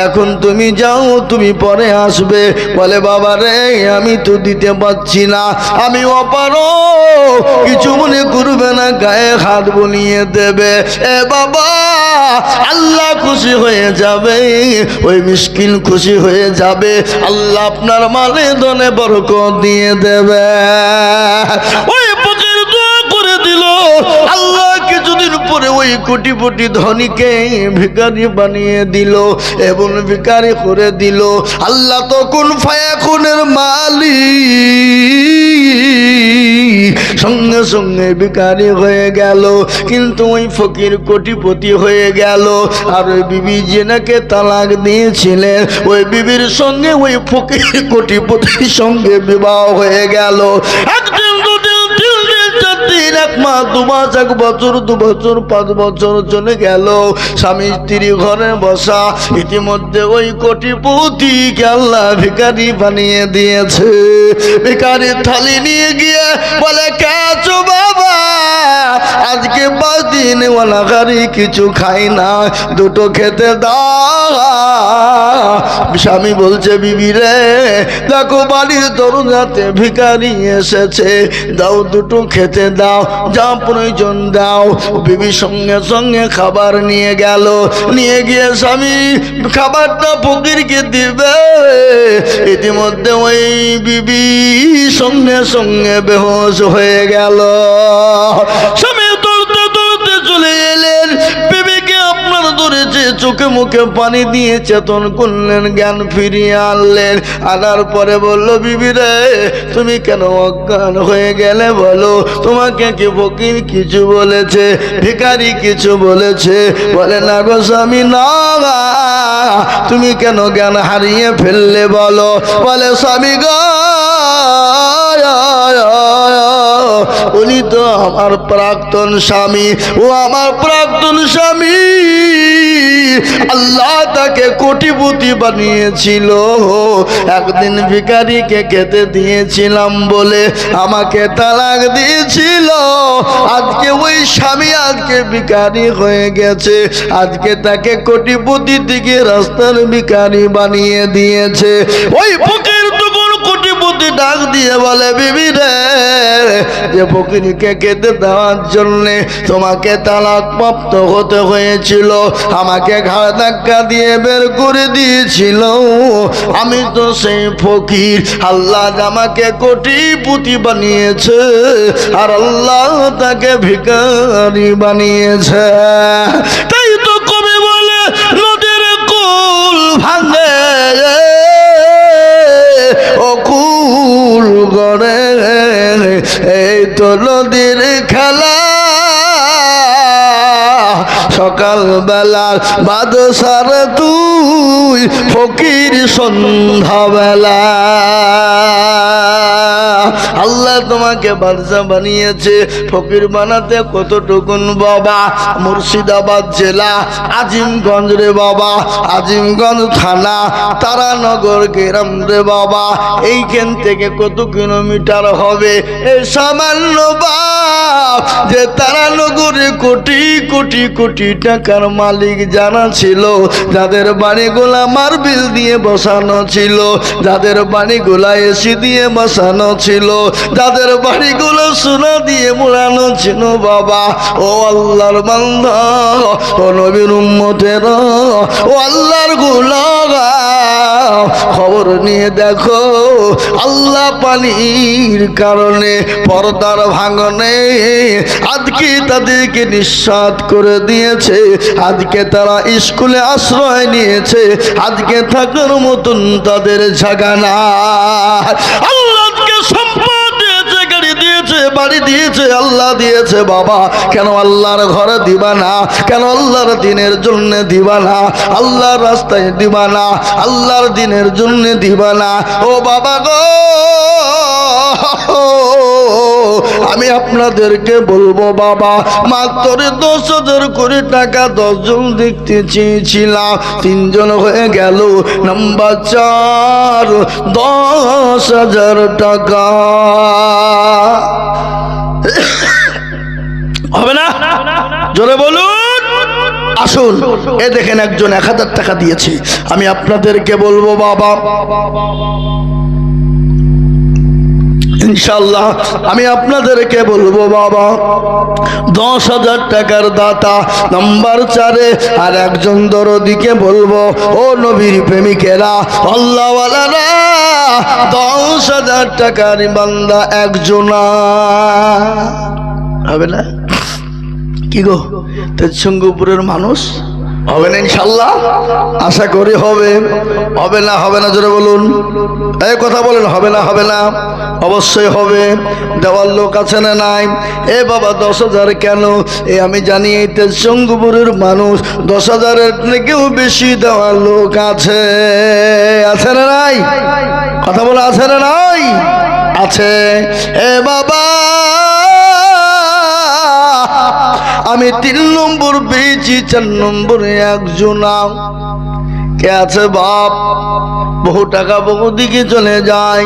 এখন তুমি যাও, তুমি পরে আসবে। বলে বাবা রে, আমি তো দিতে পারছি না, আমি অপারো, কিছু মনে করবে না, গায়ে হাত বুলিয়ে দেবে। এ বাবা, আল্লাহ খুশি হয়ে যাবে, ওই মিসকিন খুশি হয়ে যাবে, আল্লাহ আপনার মালে ধনে বরকত দিয়ে দেবে। ওই ফকির দোয়া করে দিল, আল্লাহ কিছুদিন পরে ওই কোটিপতি ধনীকে ভিখারি বানিয়ে দিল এবং ভিখারি করে দিল। আল্লাহ তো কুন ফায়াকুনের মালিক, সঙ্গে সঙ্গে ভিখারি হয়ে গেল, কিন্তু ওই ফকির কোটিপতি হয়ে গেল। আর ওই বিবি যেনাকে তালাক দিয়েছিলেন, ওই বিবির সঙ্গে ওই ফকির কোটিপতির সঙ্গে বিবাহ হয়ে গেল। একদিন দুদিন তিন দিন চার দিন, এক মাস দু মাস, এক বছর দু বছর 5 বছর চলে গেল, স্বামী স্ত্রী ঘরে বসা। ইতিমধ্যে ওই কোটিপতিকে আল্লাহ ভিখারি বানিয়ে দিয়েছে। ভিখারির থালি নিয়ে গিয়ে বলে, কাছো বাবা, আজকে 5 দিন ওলা গাড়ি কিছু খাই না, দুটো খেতে দাও। স্বামী বলছে, বিবি রে, দেখো বাড়ির দরজাতে ভিখারি এসেছে, দাও দুটো খেতে দাও, যা প্রয়োজন দাও। বিবি সঙ্গে সঙ্গে খাবার নিয়ে গেল, নিয়ে গিয়ে স্বামী খাবারটা ফকিরকে দিবে। ইতিমধ্যে ওই বিবি সঙ্গে সঙ্গে বেহুশ হয়ে গেল। স্বামী দৌড়তে দৌড়তে চলে এলেন, বিবিকে আপনার ধরেছে, চোখে মুখে পানি দিয়ে চেতন করলেন, জ্ঞান ফিরিয়ে আনলেন। আনার পরে বলল, বিবি রে, তুমি কেন অজ্ঞান হয়ে গেলে বলো? তোমাকে কি ফকির কিছু বলেছে, ভিখারি কিছু বলেছে? বলে, না গো স্বামী, না, তুমি কেন জ্ঞান হারিয়ে ফেললে বলো? বলে, স্বামী গো, উনি তো আমার প্রাক্তন স্বামী, ও আমার প্রাক্তন স্বামী, আল্লাহ তাকে কোটিপতি বানিয়েছিল। একদিন ভিখারিকে খেতে দিয়েছিলাম বলে আমাকে তালাক দিয়েছিল। আজকে ওই স্বামী আজকে ভিখারি হয়ে গেছে, আজকে তাকে কোটিপতি থেকে রাস্তার ভিখারি বানিয়ে দিয়েছে। ওই ফকির তখন কোটিপতি ডাক দিয়ে বলে, বিবি রে, যে ফকিরকে খেতে দেওয়ার জন্যে তোমাকে তালাক প্রাপ্ত হতে হয়েছিল, আমাকে ঘাড় ধাক্কা দিয়ে বের করে দিয়েছিল, আমি তো সেই ফকির। আল্লাহ আমাকে কোটিপতি বানিয়েছে আর আল্লাহ তাকে ভিখারি বানিয়েছে। তাই তো কবি বলে, নদীর কুল ভাঙে ও কুল গড়ে, এই তো নদীর খেলা, সকাল সকাল বেলা বাদশার তুই ফকির সন্ধ্যা বেলা। আল্লাহ তোমাকে বাদশা বানিয়েছে, ফকির বানাতে কতটুকুন বাবা। মুর্শিদাবাদ জেলা আজিমগঞ্জ রে বাবা, আজিমগঞ্জ থানা তারানগর গ্রাম রে বাবা। এইখান থেকে কত কিলোমিটার হবে? এই সামান্য বাপ যে তারানগরে কোটি কোটি কোটি টাকার মালিক জানা ছিল, যাদের বাড়িগুলা মার্বেল দিয়ে বসানো ছিল, যাদের বাড়িগুলা এসি দিয়ে বসানো ছিল, যাদের বাড়িগুলো সোনা দিয়ে মোড়ানো ছিল বাবা। ও আল্লাহর বান্দা, ও নবীর উম্মতের, ও আল্লাহর গোলাম, খবর নিয়ে দেখো আল্লাহ পানির কারণে পর্দার ভাঙনে আজকে তাদেরকে নিঃস্বাদ করে দিয়েছে। আজকে তারা স্কুলে আশ্রয় নিয়েছে, আজকে থাকার মতন তাদের জায়গা না। আল্লাহকে সম্পদ দিয়েছে, গাড়ি দিয়েছে, বাড়ি দিয়েছে, আল্লাহ দিয়েছে বাবা। কেন আল্লাহর ঘরে দিবা না? কেন আল্লাহর দিনের জন্য দিবা না? আল্লাহর রাস্তায় দিবা না? আল্লাহর দিনের জন্য দিবা না? ও বাবা গো, আমি আপনাদেরকে বলবো বাবা, মাত্র 10,000 কোটি টাকা 10 জন দেখতে চেয়েছিলাম, 3 জন হয়ে গেল। নাম্বার 4, 10,000 টাকা হবে না? জোরে বলুন। আসুন, এ দেখেন একজন 1,000 টাকা দিয়েছে। আমি আপনাদেরকে বলবো বাবা, ইনশাআল্লাহ আমি আপনাদেরকে বলবো বাবা, 10,000 টাকার দাতা নাম্বার 4-এ। আর একজন দরদিকে বলবো, ও নবীর প্রেমিকেরা, আল্লাহওয়ালারা, 10,000 টাকার বান্দা একজনা হবে না? কি গো, তেজসঙ্গপুরের মানুষ হবে না? ইনশাল্লাহ আশা করি হবে। হবে না? হবে না? জোরে বলুন, এই কথা বলেন। হবে না? হবে না? অবশ্যই হবে। দেওয়ার লোক আছে না নাই? এ বাবা 10,000 কেন? এ আমি জানি এই তেজসঙ্গপুরের মানুষ 10,000-এর থেকেও বেশি দেওয়ার লোক আছে। আছে না নাই? কথা বলে আছে না নাই? আছে। এ বাবা, আমি 3 নম্বর পেয়েছি, 4 নম্বরে একজনা কে আছে বাপ, বহু টাকা বহু দিকে চলে যায়,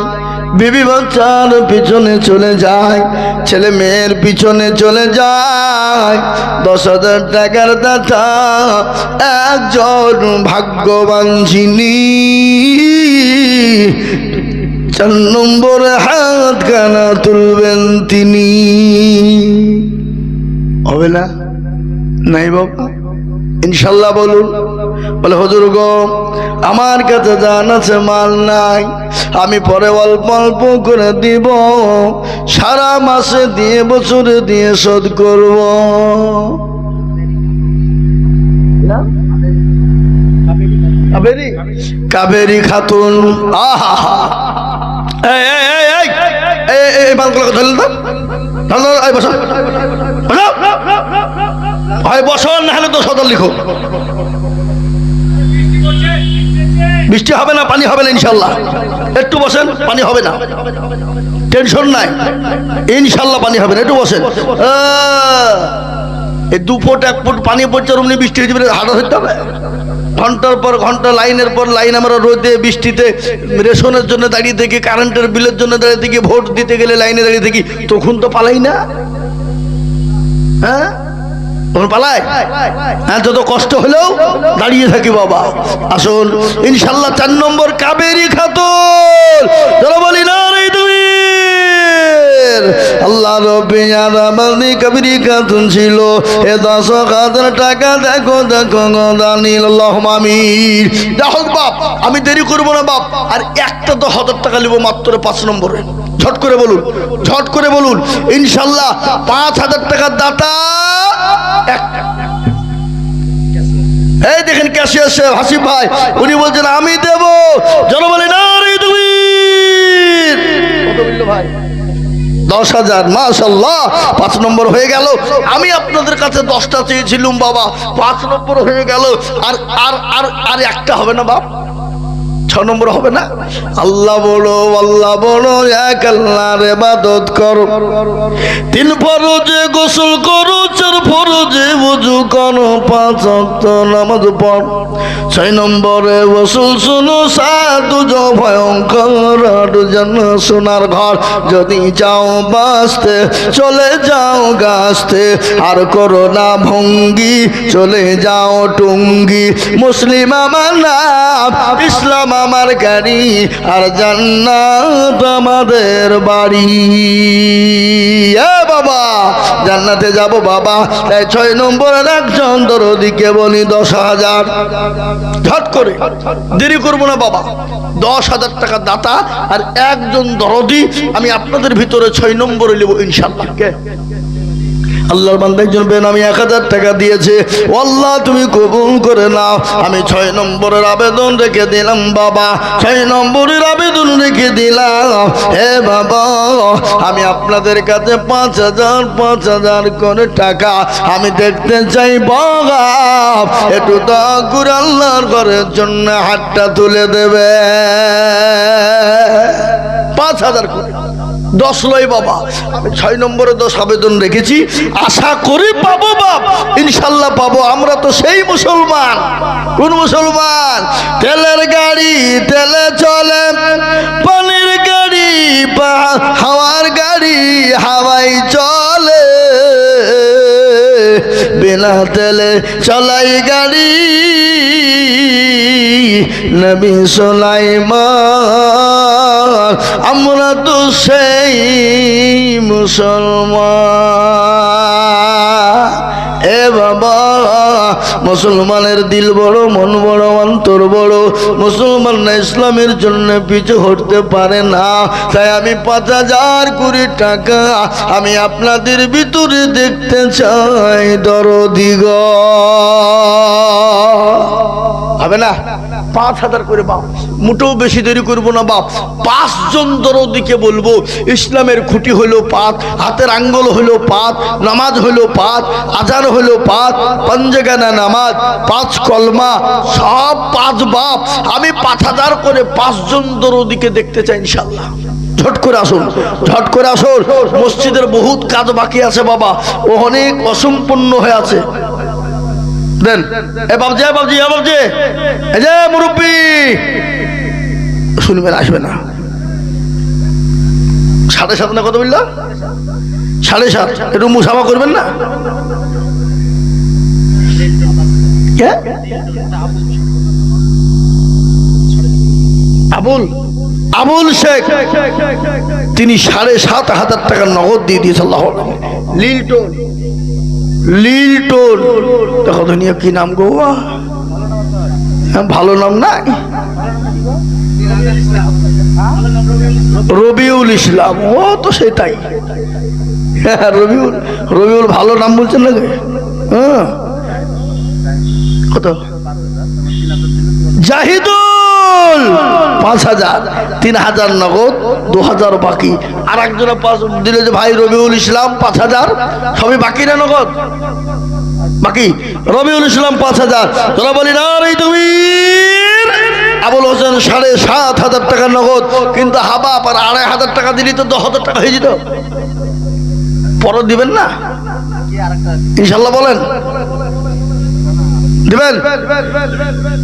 বিবি বাচ্চার পিছনে চলে যায়, ছেলে মেয়ের পিছনে চলে যায়। 10,000 টাকার দাতা একজন ভাগ্যবান যিনি, 4 নম্বরে হাত কানা তুলবেন তিনি। হবে না? নাই বাবা? ইনশাল্লাহ বলুন। বলে হুজুর গো, আমার কাছে জান আছে, মাল নাই, আমি পরে অল্প অল্প করে দিব, সারা মাসে দিয়ে বছরে দিয়ে শোধ করব। কাবেরী খাতুন, আহা এই মালগুলো ধরলেন না, বসো হয়, বসো না হলে 10,000 লিখো। বৃষ্টি হবে না, পানি হবে না ইনশাল্লাহ। একটু বসেন, পানি হবে না, টেনশন নাই, ইনশাল্লাহ পানি হবে না। একটু বসেন। এই 2 ফুট 1 ফুট পানি পড়ছে, অমনি বৃষ্টি হয়ে যাবে, হাঁটা ধরতে হবে। ঘন্টার পর ঘন্টা, লাইনের পর লাইন, আমরা রোদে বৃষ্টিতে রেশনের জন্য দাঁড়িয়ে থাকি, কারেন্টের বিলের জন্য দাঁড়িয়ে থাকি, ভোট দিতে গেলে লাইনে দাঁড়িয়ে থাকি, তখন তো পালাই না? হ্যাঁ, তখন পালাই? হ্যাঁ, যত কষ্ট হলেও দাঁড়িয়ে থাকি বাবা। আসুন ইনশাল্লাহ 4 নম্বর কাবেরী খাতুন, চলো বলি না রে তুমি। আল্লাহ রব্বি আলামিন কাবেরী খাতুন ছিল। এ 10,000 টাকা দেখো দেখো দানিল, আল্লাহুম্মা আমিন। দেখো বাপ, আমি দেরি করবো না বাপ, আর একটা 10,000 টাকা নিব মাত্র 5 নম্বরে। ঝট করে বলুন, ঝট করে বলুন ইনশাল্লাহ 5,000 টাকার দাতা। এই দেখেন ক্যাশিয়ার সাহেব হাসিফ ভাই, উনি বলছেন আমি দেব। জন বলে না রে তুমি, কত বললো ভাই? 10,000 মাশাআল্লাহ 5 নম্বর হয়ে গেল। আমি আপনাদের কাছে 10টা চেয়েছিলাম বাবা, 5 নম্বর হয়ে গেল। আর আর আর আর একটা হবে না বাপ, 6 নম্বর হবে না? আল্লাহ বলো এক আল্লাহর ইবাদত করো, 3 ফরজে গোসল করো, 4 ফরজে ওযু করো, 5 ওয়াক্ত নামাজ পড়ো, 6 নম্বরে গোসল শুনো, 7 ভয়ঙ্কর জান্নাত সোনার ঘর। যদি যাও বাঁচতে চলে যাও গাছতে, আর করো না ভঙ্গি চলে যাও টুঙ্গি। মুসলিম আমার নাম, ইসলাম আমার গাড়ি, আর জান্নাত আমাদের বাড়ি। বাবা জান্নাতে যাব বাবা, তাই 6 নম্বরের একজন দরদিকে বলি 10,000। ঝট করে দেরি করবো না বাবা, 10,000 টাকা দাতা আর একজন দরদি আমি আপনাদের ভিতরে 6 নম্বরে নেব ইনশাআল্লাহ। কে? আল্লাহর বান্দা একজন বেনামি 1000 টাকা দিয়েছে, ও আল্লাহ তুমি কবুল করে নাও। আমি 6 নম্বরের আবেদন রেখে দিলাম বাবা, 6 নম্বরের আবেদন রেখে দিলাম। হে বাবা, আমি আপনাদের কাছে 5,000 করে টাকা আমি দেখতে চাই বাবা, একটু দয়া করে আল্লাহর ঘরের জন্য হাতটা তুলে দেবে। 5,000 করে 10 লয় বাবা। আমি 6 নম্বরে 10 আবেদন রেখেছি, আশা করি পাবো বাপ, ইনশাল্লাহ পাবো। আমরা তো সেই মুসলমান। কোন মুসলমান? তেলের গাড়ি তেলে চলে, পানির গাড়ি হাওয়ার গাড়ি হাওয়াই চলে, বিনা তেলে চলাই গাড়ি নবী সুলাইমান। আমরা তো সেই মুসলমান। এ বাবা, মুসলমানের দিল বড়, মন বড়, অন্তর বড়। মুসলমান না ইসলামের জন্য পিছু হটতে পারে না। তাই আমি 5,000 কোটি টাকা আমি আপনাদের ভিতরে দেখতে চাই দরদি গো। হবে না? 5,000 করে বাপ, মোটেও বেশি দেরি করবো না বাপ। 5 জন দরদিকে বলবো, ইসলামের খুঁটি হলো 5, হাতের আঙ্গুল হলো 5, নামাজ হলো 5, আজান হলো 5, পাঞ্জেগানা নামাজ, 5 কলমা, সব 5 বাপ। আমি 5,000 করে 5 জন দরদিকে দেখতে চাই ইনশাআল্লাহ। ঝট করে আসুন, ঝট করে আসুন। মসজিদের বহুত কাজ বাকি আছে বাবা, ও অনেক অসম্পূর্ণ হয়ে আছে। দেন এ বাবজি, বাবজি, বাবজি, এই যে মুরব্বী শুনবেন, আসবে না? 7:30 না কত বললো? 7:30। একটু মুসাফা করবেন না? আবুল শেখ তিনি 7,500 টাকা নগদ দিয়ে দিয়েছে। আল্লাহ লিলটন দেখো দুনিয়া কি নাম গো, ভালো নাম না? রবিউল ইসলাম। ও তো সেটাই, রবিউল ভালো নাম বলছেন না? হ্যাঁ, কত? জাহিদুল 5,000, 3,000 নগদ, 2,000 বাকি। আর একজনে 5 দিলে যে ভাই রবিউল ইসলাম 5,000, সবই বাকি না নগদ? বাকি। রবিউল ইসলাম 5,000। তোরা বলি না রে তুমি। আবুল হোসেন 7,500 টাকা নগদ, কিন্তু হাবা আর 2,500 টাকা দিলি তো 10,000 টাকা হয়ে যেত। পরে দিবেন না ইনশাল্লাহ? বলেন দিবেন?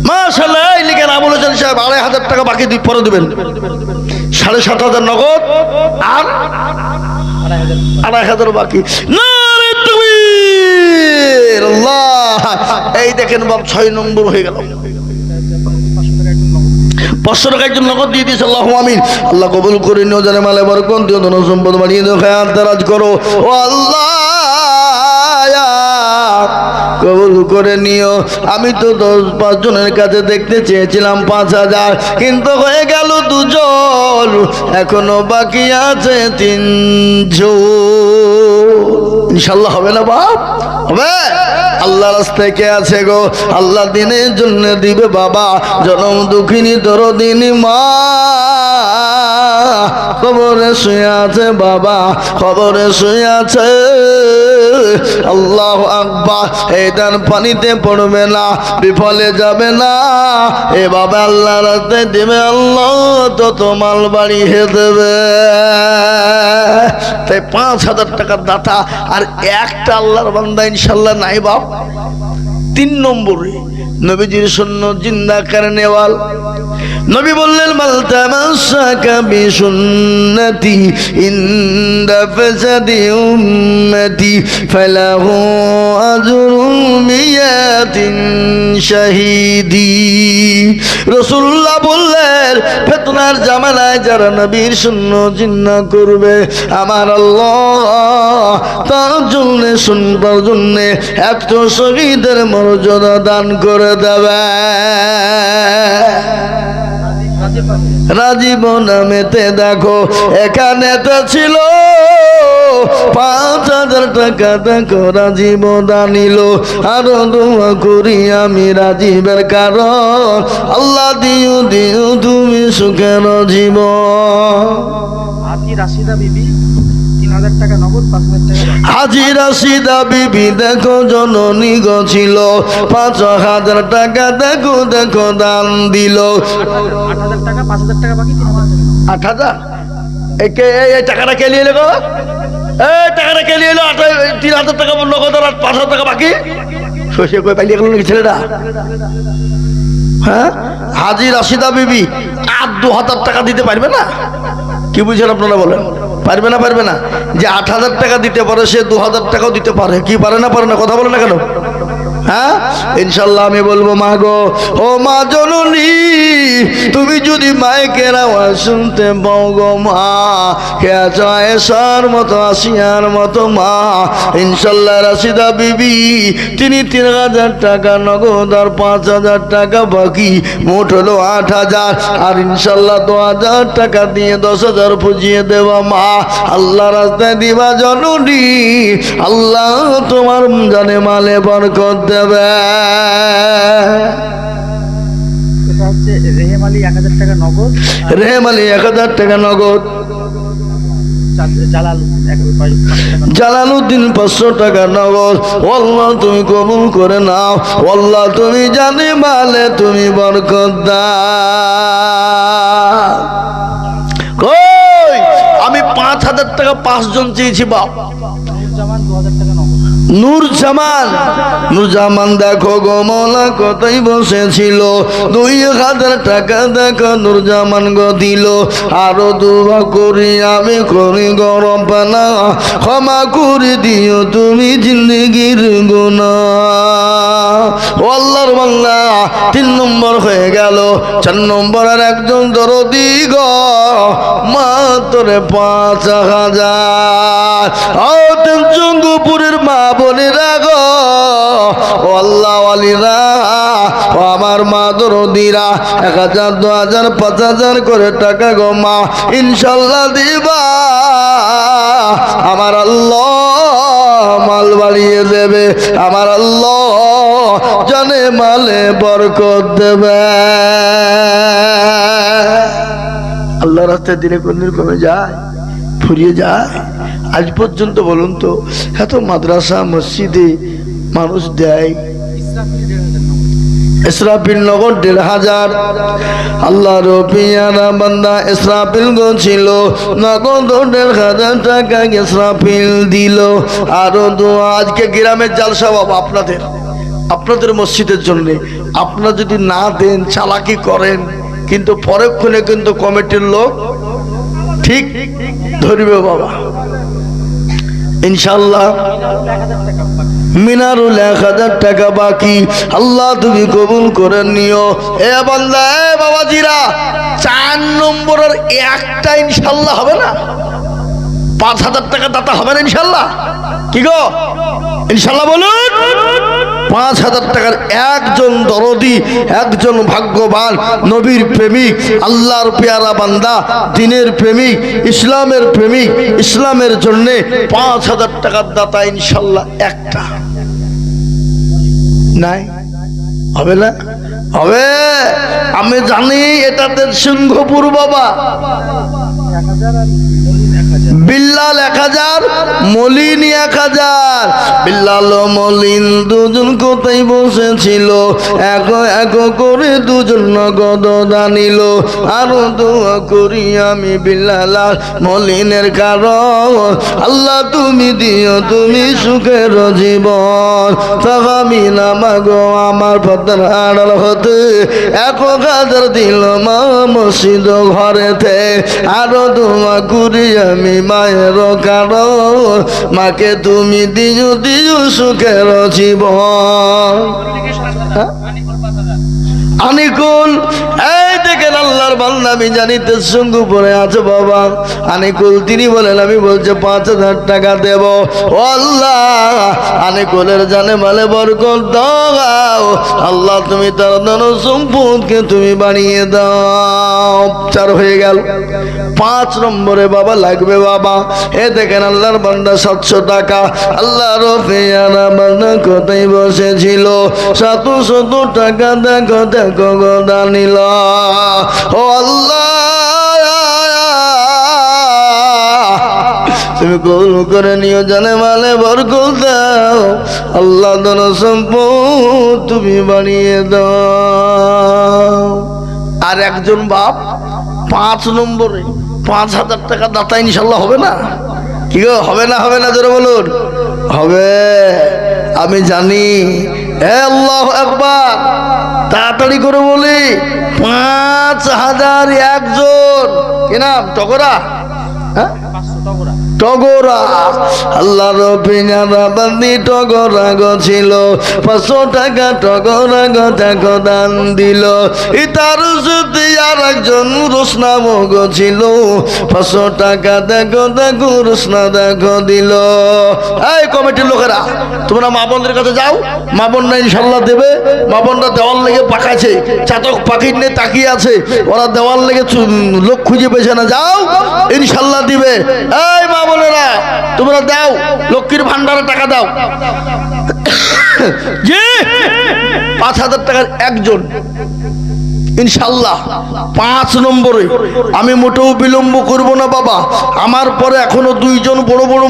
মাশাআল্লাহ। এই লিখেন আবুল হোসেন সাহেব 2,500 টাকা বাকি পরে দিবেন। 7,500 নগদ আর 2,500 বাকি। এই দেখেন বাপ, 6 নম্বর হয়ে গেল। 500 টাকা একজন নগদ দিয়ে দিয়েছে। আল্লাহ আমিন। আল্লাহ কবুল করে নিও, জানে মালে বরকত দিও, ধন সম্পদ বাড়িয়ে দিও, খায়াত দারাজ করো। ও আল্লাহ কবুল করে নিও। আমি তো 10-5 জনের কাছে দেখতে চেয়েছিলাম 5000, কিন্তু হয়ে গেল 2 জন, এখনো বাকি আছে 3 জন। ইনশাল্লাহ হবে না বাপ? হবে। আল্লাহ রাস্তায় কে আছে গো? আল্লাহ দিনের জন্য দিবে বাবা। জনম দুঃখিনী দরদিনী মা কবরে শুয়ে আছে বাবা, কবরে শুয়ে আছে। আল্লাহু আকবার। এই দান পানিতে পড়বে না, বিফলে যাবে না। এ বাবা আল্লাহ রাস্তায় দিবে, আল্লাহ তত মাল বাড়িয়ে দেবে। তাই 5000 টাকার দাতা আর একটা আল্লাহর বান্দা ইনশাল্লাহ নাই বাপ। 3 নম্বরে নবীজির সুন্নাত জিন্দা করনে ওয়াল। নবী বললেন মাল তামাসসাকা বিসুন্নতি ইনদা ফাসাদি উম্মতি ফালাহু আজরুম মিয়াতিন শাহীদি। রাসূলুল্লাহ বললেন ফিতনার জামানায় যারা নবীর সুন্নাত জিন্দা করবে, আমার আল্লাহ তার জন্য শুনবার জন্য 100 শহীদের মর্যাদা দান করে দেবে। রাজীব নামেতে দেখো এখানে তো ছিল 5000 টাকা, দেখো রাজীব দানিল। আরো দোয়া করি আমি রাজীবের, কারণ আল্লাহ দিও দিও তুমি সুখের জীবন। হাজি রাশিদা বিবি 3000 টাকা নগদ, 5000 টাকা। হাজি রাশিদা বিবি দেখো জননী গো ছিল 5000 টাকা, দেখো দেখো দান দিল। 8000 টাকা, 5000 টাকা বাকি, 3000 টাকা। 8000 এই টাকাটা কে নিয়ে এলো? এই টাকাটা কে নিয়ে এলো? 3000 টাকা নগদ আর 5000 টাকা বাকি। শশী কই পাইলে গেল নাকি ছেলেটা? হ্যাঁ, হাজি রাশিদা বিবি আর 2000 টাকা দিতে পারবে না? কি বুঝছেন আপনারা বলেন? পারবে না? পারবে না? যে 8000 টাকা দিতে পারে সে 2000 টাকাও দিতে পারে। কি পারে না? পারে না? কথা বলে না কেন? হ্যাঁ, ইনশাল্লাহ আমি বলবো মা গো, ও মা জননী, তুমি যদি মাইকের আওয়াজ শুনতে পাও গো মা, কে আয়েশার মতো আসিয়ার মতো মা, ইনশাল্লাহ রাশিদা বিবি তিনি 3000 টাকা নগদ আর 5000 টাকা বাকি, মোট হলো 8000। আর ইনশাল্লাহ 2000 টাকা দিয়ে 10000 পুজিয়ে দেওয়া মা, আল্লাহ রাস্তায় দিবা জননী, আল্লাহ তোমার জানে মালে বরকত দেবে। এটা হচ্ছে রেহেম আলী 1000 টাকা নগদ, রেহেম আলী 1000 টাকা নগদ, জালালউদ্দিন 500 টাকা নগদ। আল্লাহ তুমি কবুল করে নাও, আল্লাহ তুমি জানে মালে তুমি বরকত দাও। কই আমি 5000 টাকা 5 জন চেয়েছি বাপ। জামান 2000 টাকা নগদ। নূরজামান দেখো গো মৌলা কোথায় বসেছিল, 2000 টাকা দেখো নূরজামান গো দিল। আরো দোয়া করি আমি করি গরম পানা, ক্ষমা করে দিও তুমি জিন্দেগির গুনাহ। ও আল্লাহর বান্দা 3 নম্বর হয়ে গেল। 4 নম্বরের একজন দরদি গো মাত্র 5000। জঙ্গপুরের মা বোনেরা গো, ও আল্লাহ ওয়ালিরা, ও আমার মা দরদিরা, 1000 2000 5000 করে টাকা গো মা ইনশাল্লাহ দিবা। আমার আল্লাহ মাল বাড়িয়ে দেবে, আমার আল্লাহ জানে মালে বরকত দেবে। আল্লাহ রাস্তায় দিনে কোনদিন কমে যায়, ফুরিয়ে যায়? আজ পর্যন্ত বলুন তো এত মাদ্রাসা মসজিদে মানুষ দেয়, ইসরাফিল নগর 1500। আল্লাহ রবিয়ানা বান্দা ইসরাফিল গো ছিল নগদ 1500 টাকা ইসরাফিল দিল। আরো দোয়া আজকে গ্রামের জালসা বাবা আপনাদের মসজিদের জন্য। আপনারা যদি না দেন চালাকি করেন, কিন্তু পরক্ষণে কিন্তু কমিটির লোক ঠিক ধরবে বাবা ইনশাল্লাহ। মিনারুল 1000 টাকা বাকি, আল্লাহ তুমি কবুল করে নিও। এ বান্দা এ বাবাজিরা, 4 নম্বরের একটা ইনশাল্লাহ হবে না? 5000 টাকা দাতা হবে না ইনশাল্লাহ? কি গো ইনশাল্লাহ বলুন? 5,000 টাকার একজন দরদি, একজন ভাগ্যবান নবীর প্রেমিক, আল্লাহর পেয়ারা বান্দা, দ্বীনের প্রেমিক, ইসলামের প্রেমিক, ইসলামের জন্য 5,000 টাকার দাতা ইনশাল্লাহ একটা নাই? হবে না? হবে। আমি জানি এটাতে সিংহপুর বাবা। 1000 আর মলিন 1000। বিল্লাল 1000, মলিন 1000। বিল্লাল ও মলিন দুজন কোথায় বসেছিল, এক এক করে দুজন নগদ দানিল। আরো দোয়া করি আমি বিল্লাল আর মলিনের কারণ, আল্লাহ তুমি দিও তুমি সুখের জীবন। তাগামি নামাগো আমার পদ্মার আড়াল হতে 1000 দিল মা মসজিদ ঘরেতে। আরো দোয়া করি আমি মায়ের কারণ, মাকে তুমি দিও দিও সুখের জীবন। আনিকুল, এই দেখেন আল্লাহর বান্দা, আমি জানিতে সঙ্গু পড়ে আছে বাবা। আনিকুল তিনি বলেন আমি বলছে 5,000 টাকা দেব। ও আল্লাহ, আনিকুলের জানে মালে বরকত দাও আল্লাহ, তুমি তার ধন সম্পদকে তুমি বানিয়ে দাও। 4 হয়ে গেল। 5 নম্বরে বাবা লাগবে বাবা। এ দেখেন আল্লাহর বান্দা 700 টাকা। আল্লাহর পেয়ারা বান্দা কোথায় বসেছিল, 700 টাকা দেখো দেখো গোদা নিল। ও আল্লাহ, তুমি কবুল করে নিও, জানে মালে বরকত দাও আল্লাহ, ধন সম্পদ তুমি বানিয়ে দাও। আর একজন বাপ 5 নম্বরে 5,000 টাকা দাতা ইনশাল্লাহ হবে না? কি গো, হবে না? হবে না? জোরে বলুন। হবে, আমি জানি। আল্লাহু আকবার, তাড়াতাড়ি করে বলি। 5,000 একজন। কি নাম? টগরা? হ্যাঁ, 500 টগরা। টগরা। আল্লাহর পেয়ারা বান্দি টগরা গছিল, 500 টাকা টগরা গো দান দিল। ইতার সাথে আর একজন রোশনা মগ ছিল, 500 টাকা দেখো দেখো রোশনা দেখো দিল। এই কমিটির লোকেরা, তোমরা মা বোনদের কাছে যাও, মা বোনরা ইনশাল্লাহ দেবে। মা বোনরা দেওয়াল লেগে পাকাছে, চাতক পাখির নিয়ে তাকিয়ে আছে, ওরা দেওয়াল লেগে লোক খুঁজে পেয়েছে না, যাও ইনশাল্লাহ দিবে। এই মা বোনেরা, তোমরা দাও, লক্ষ্মীর ভান্ডারে টাকা দাও। জি, 5,000 টাকার একজন ইনশাল্লাহ। 5 নম্বরে আমি মোটেও বিলম্ব করব না বাবা। আমার পরে এখনো 2 জন বড় বড়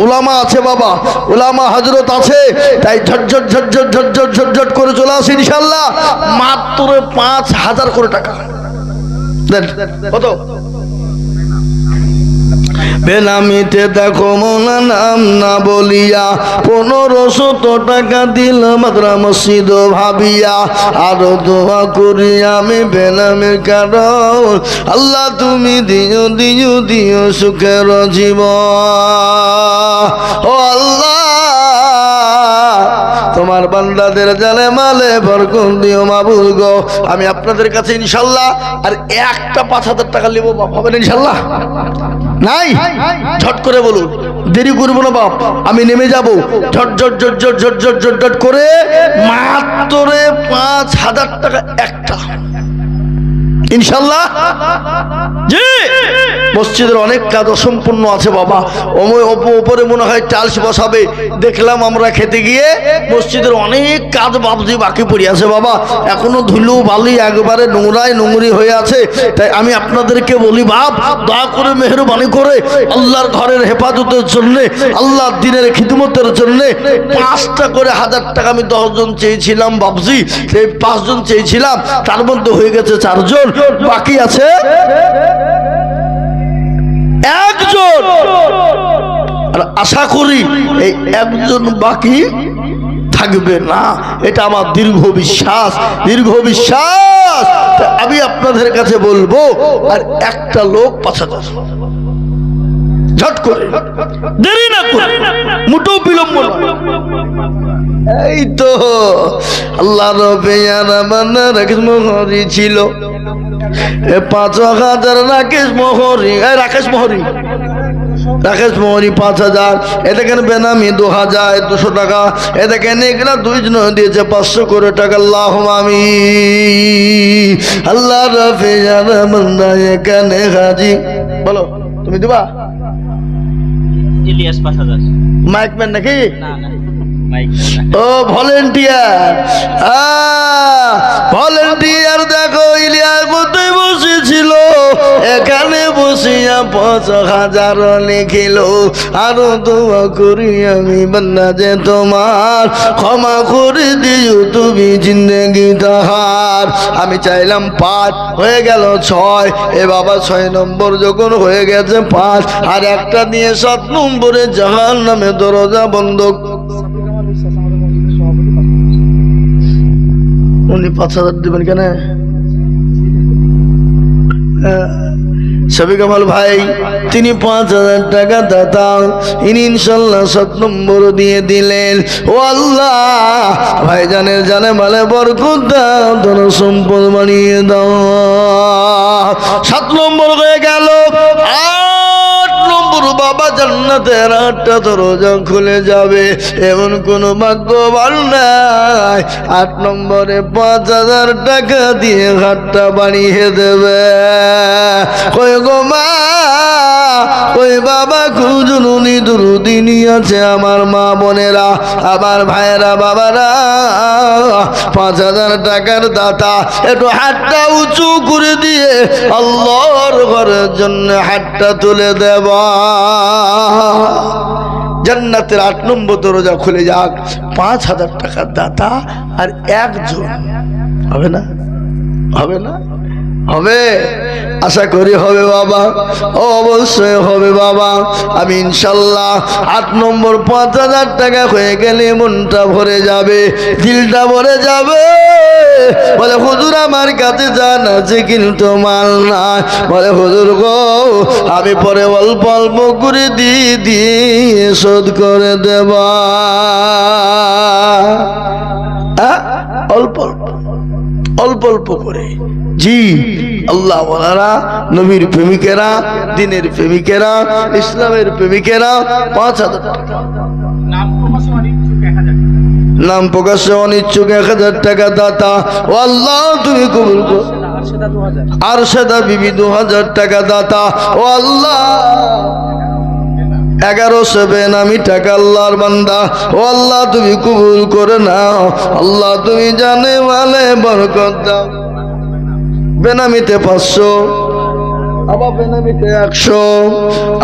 ওলামা আছে বাবা, ওলামা হযরত আছে, তাই ঝটঝট ঝটঝট ঝটঝট ঝটঝট করে চলে আসে ইনশাল্লাহ। মাত্র 5,000 করে টাকা দেন। কত? বেনামিতে দেখো মোনা নাম না বলিয়া 1500 টাকা দিল মাদ্রা মসজিদ ভাবিয়া। আরো দোয়া করি আমি বেনামের কারণ, আল্লাহ তুমি দিও দিও দিও সুখের জীবন। ও আল্লাহ, তোমার বান্দাদের জানে মালে বরকত দিও মাবুদ গো। আমি আপনাদের কাছে ইনশাল্লাহ আর একটা 5,000 টাকা নেব বাপ, হবে না ইনশাল্লাহ? নাই? ঝট করে বলুন, দেরি করবো না বাপ, আমি নেমে যাবো ঝট ঝট ঝট ঝট ঝট ঝট ঝট ঝট করে। মাত্র 5,000 টাকা একটা ইনশাল্লাহ। জি, মসজিদের অনেক কাজ অসম্পূর্ণ আছে বাবা। ওপরে মনে হয় টাইলস বসাবে, দেখলাম আমরা খেতে গিয়ে মসজিদের অনেক কাজ বাবজি বাকি পড়ে আছে বাবা। এখনো ধুলো বালি একবারে নোংরায় নোংরি হয়ে আছে। তাই আমি আপনাদেরকে বলি বাপ, দয়া করে মেহরবানি করে আল্লাহর ঘরের হেফাজতের জন্য, আল্লাহর দ্বীনের খিদমতের জন্য 5টা করে 1000 টাকা। আমি 10 জন চেয়েছিলাম বাবজি, সেই 5 জন চেয়েছিলাম, তার মধ্যে হয়ে গেছে 4 জন, বাকি আছে একজন। আর আশা করি এই একজন বাকি থাকবে না, এটা আমার দীর্ঘ বিশ্বাস, দীর্ঘ বিশ্বাস। আমি আপনাদের কাছে বলবো আর একটা লোক 5,000 ঝট করে, দেরি না করে, মোটেও বিলম্ব না। এই তো আল্লাহর পেয়ারা বান্দা রাকেশ মোহরি ছিল, 5,000 রাকেশ মোহরি। রাকেশ মোহরি রাকেশ মোহনী 5000, এ দেখেন বেনামি 2200 টাকা, এ দেখেন এগুলা দুইজন দিয়েছে 500 করে টাকা। আল্লাহুম্মা আমিন। আল্লাহ রাফি জানা বান্দা এখানে হাজি। বলো তুমি দিবা? ইলিয়াস 5000। মাইকম্যান নাকি? না না মাইক ও ভলেন্টিয়ার, ভলেন্টিয়ার দেখো ইলিয়াস মধ্যে বসেছিল, এখানে বসিয়া 5000 লিখিল। আরো দোয়া করি আমি বান্দা যে তোমার ক্ষমা করে দিও তুমি জিন্দেগি তাহার। আমি চাইলাম 5, হয়ে গেল 6। এ বাবা 6 নম্বর যখন হয়ে গেছে 5, আর একটা দিয়ে 7 নম্বরে জাহান্নামে দরজা বন্ধ। উনি 5000 দিবেন কেন? শফি কামাল ভাই তিনি 5000 টাকা দাতা, ইনি ইনশাল্লাহ 7 নম্বর দিয়ে দিলেন। ও আল্লাহ ভাইজানের জানে মালে বরকত দাও, ধন সম্পদ বানিয়ে দাও। 7 নম্বর হয়ে গেল। 8 নম্বর বাবা জান্নাতের 8টা দরজা খুলে যাবে, এমন কোন ভাগ্যবান নাই। 8 নম্বরে 5000 টাকা দিয়ে ঘাটটা বানিয়ে দেবে। কই গো মা, ওই বাবা খুঁজুনি দুরুদিনী আছে আমার মা বোনেরা, আমার ভাইয়েরা, বাবারা 5000 টাকার দাতা, একটু হাতটা উঁচু করে দিয়ে আল্লাহর ঘরের জন্য হাতটা তুলে দেব। জান্নাতের 8 নম্বর দরজা খুলে যাক। 5000 টাকার দাতা আর একজন হবে না? হবে না? হবে, আশা করি হবে বাবা, অবশ্যই হবে বাবা। আমি ইনশাল্লাহ 8 নম্বর 5000 টাকা হয়ে গেলে মনটা ভরে যাবে, দিলটা ভরে যাবে। বলে হুজুর আমার কাছে জান আছে কিন্তু মাল নাই। বলে হুজুর গো আমি পরে অল্প অল্প করে দিয়ে শোধ করে দেব। অল্প অল্প অল্প অল্প করে। জি আল্লাহ ওয়ালারা, নবীর প্রেমিকেরা, দিনের প্রেমিকেরা, ইসলামের প্রেমিকেরা 5000 টাকা। নাম প্রকাশে অনিচ্ছুক 1000 টাকা দাতা। ও আল্লাহ তুমি কবুল করো। আরশেদা বিবি 2000 টাকা দাতা। ও আল্লাহ 1100 বেনামি টাকা আল্লাহর বান্দা। ও আল্লাহ তুমি কবুল করে নাও। আল্লাহ তুমি জানে মালে বরকত দাও। বেনামিতে 500, আবার বেনামিতে 100,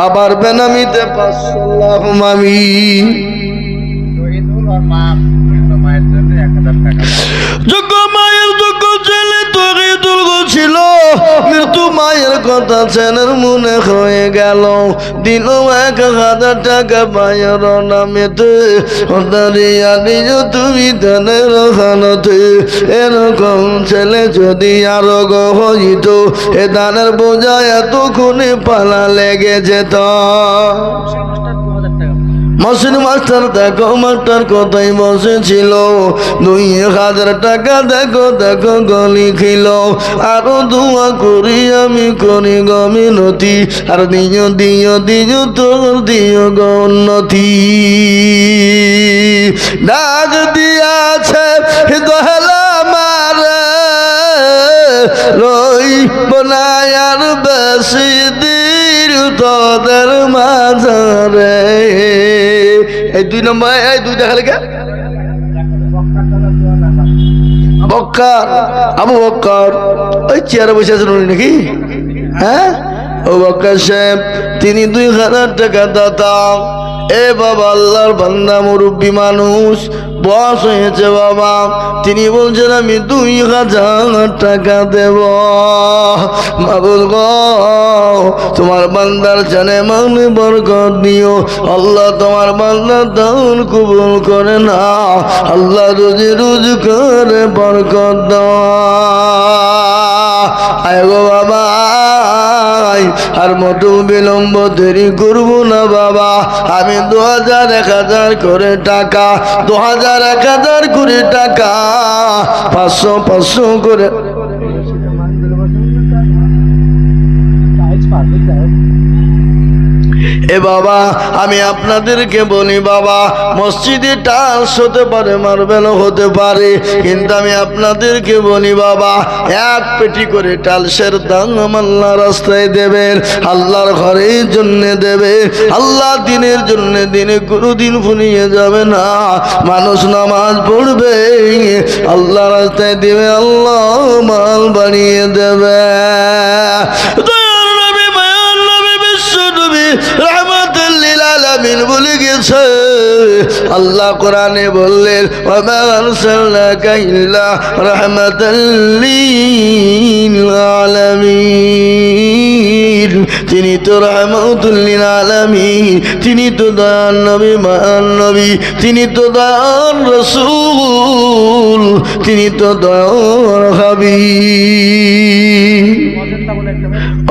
আবার বেনামিতে 500। আল্লাহুম্মা আমিন। যোগ্য মায়ের যোগ্য ছেলে তৌহিদুল ছিল, মৃত্যু মায়ের কথা ছেলের মনে হয়ে গেল। দিল 1000 টাকা মায়ের নামেতে, তুমি দানের খানতে। এরকম ছেলে যদি আরো হইত, এ দানের বোঝা এতক্ষণে পালা লেগে যেত। মসজিদ মাস্টার দেখো, মাস্টার কোথায় বসেছিল, 2000 টাকা দেখো দেখো গলি খিল। আরো দোয়া করি আমি করি গমিনতি, আর দিও দিও দিও তোর দিও গন্নতি। ডাক দিয়াছে দহলা মারে, রই বনায়ার বেশি দিন তোদের মাঝারে। এই 2 নম্বর, এই 2 দেখা লেগে বক্কার, আবু বক্কর ওই চেয়ারে বসে আছেন উনি নাকি? হ্যাঁ, ও বক্কর সাহেব তিনি 2000 টাকা দাতা। এ বাবা আল্লাহর বান্দা মুরব্বী মানুষ, বয়স হয়েছে বাবা, তিনি বলছেন আমি 2000 টাকা দেব। মাবুল গো তোমার বান্দার জানে মাগনি বরকত দিও। আল্লাহ তোমার বান্দার দান কবুল করে না। আল্লাহ রোজি রোজ করে বরকত দাও। আয় গো বাবা, আর মোটু বিলম্ব দেরি করবো না বাবা। আমি 2000 1000 করে টাকা, 2000 1000 করে টাকা, 500 500 করে এ বাবা, আমি আপনাদেরকে বলি বাবা, মসজিদে টাইলস হতে পারে, মার্বেল হতে পারে, কিন্তু আমি আপনাদেরকে বলি বাবা, এক পেটি করে টাইলসের দাম আল্লাহ রাস্তায় দেবেন, আল্লাহর ঘরের জন্য দেবে, আল্লাহ দিনের জন্য দিনে কোনোদিন ফুরিয়ে যাবে না। মানুষ নামাজ পড়বে, আল্লাহ রাস্তায় দেবে, আল্লাহ মাল বানিয়ে দেবে। বলে গেছে আল্লাহ কোরআনে বললেন, ওয়া আরসালনাকা ইল্লা রাহমাতাল লিল আলামিন। তিনি তো রাহমাতুল লিল আলামিন, তিনি তো দয়ার নবী, মহান নবী, তিনি তো দয়ার রাসূল, তিনি তো দয়ার হাবিব।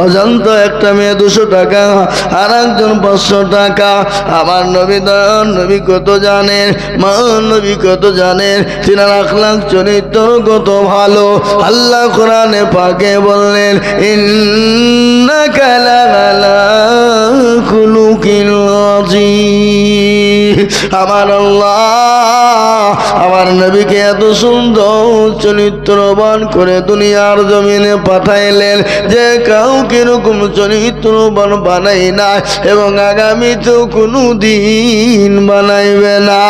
অজান্ত একটা মেয়ে 200 টাকা, আর একজন 500 টাকা। আমার নবী দয়ার নবী কত জানেন, মহান নবী কত জানেন, তিনার আখলাক চরিত্র কত ভালো। আল্লাহ কোরআনে পাকে বললেন, ইন্নাকা লাআলা খুলুকিল আযীম। আমার আল্লাহ আমার নবীকে এত সুন্দর চরিত্রবান করে দুনিয়ার জমিনে পাঠাইলেন যে কাউকে এরকম চরিত্রবান বানাই না, এবং আগামীতেও কোনো দিন বানাইবে না।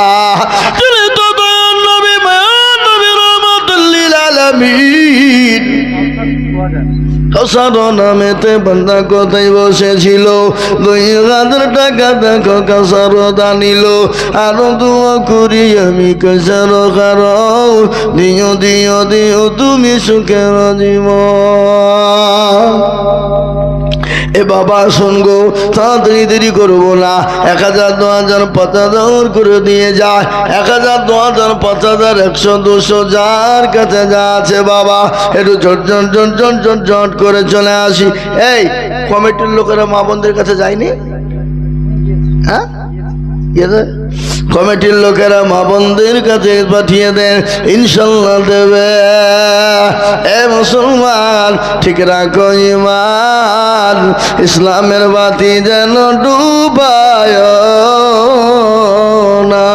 নবী মায়ার নবী রাহমাতুল লিল আলামিন। কাসার নামেতে বান্দা কোথায় বসেছিল, 2000 টাকা দেখো কাসার দানিল, আরো দোয়া করি আমি কাসার কারো, দিও দিও দিও তুমি সুখের জীবন। এ বাবা শুনগো, তাড়াতাড়ি দেরি করবো না, 1000 2000 5000 করে দিয়ে যায়, 1000 2000 5000 100 200 যার কাছে যা আছে বাবা, একটু ঝট করে চলে আসি। এই কমিটির লোকেরা মা বোনদের কাছে যায়নি? হ্যাঁ, কমিটির লোকেরা মা বোনদের কাছে পাঠিয়ে দেন, ইনশাল্লাহ দেবে। এ মুসলমান, ঠিক রাখো ঈমান, ইসলামের বাতি যেন ডুবায় না।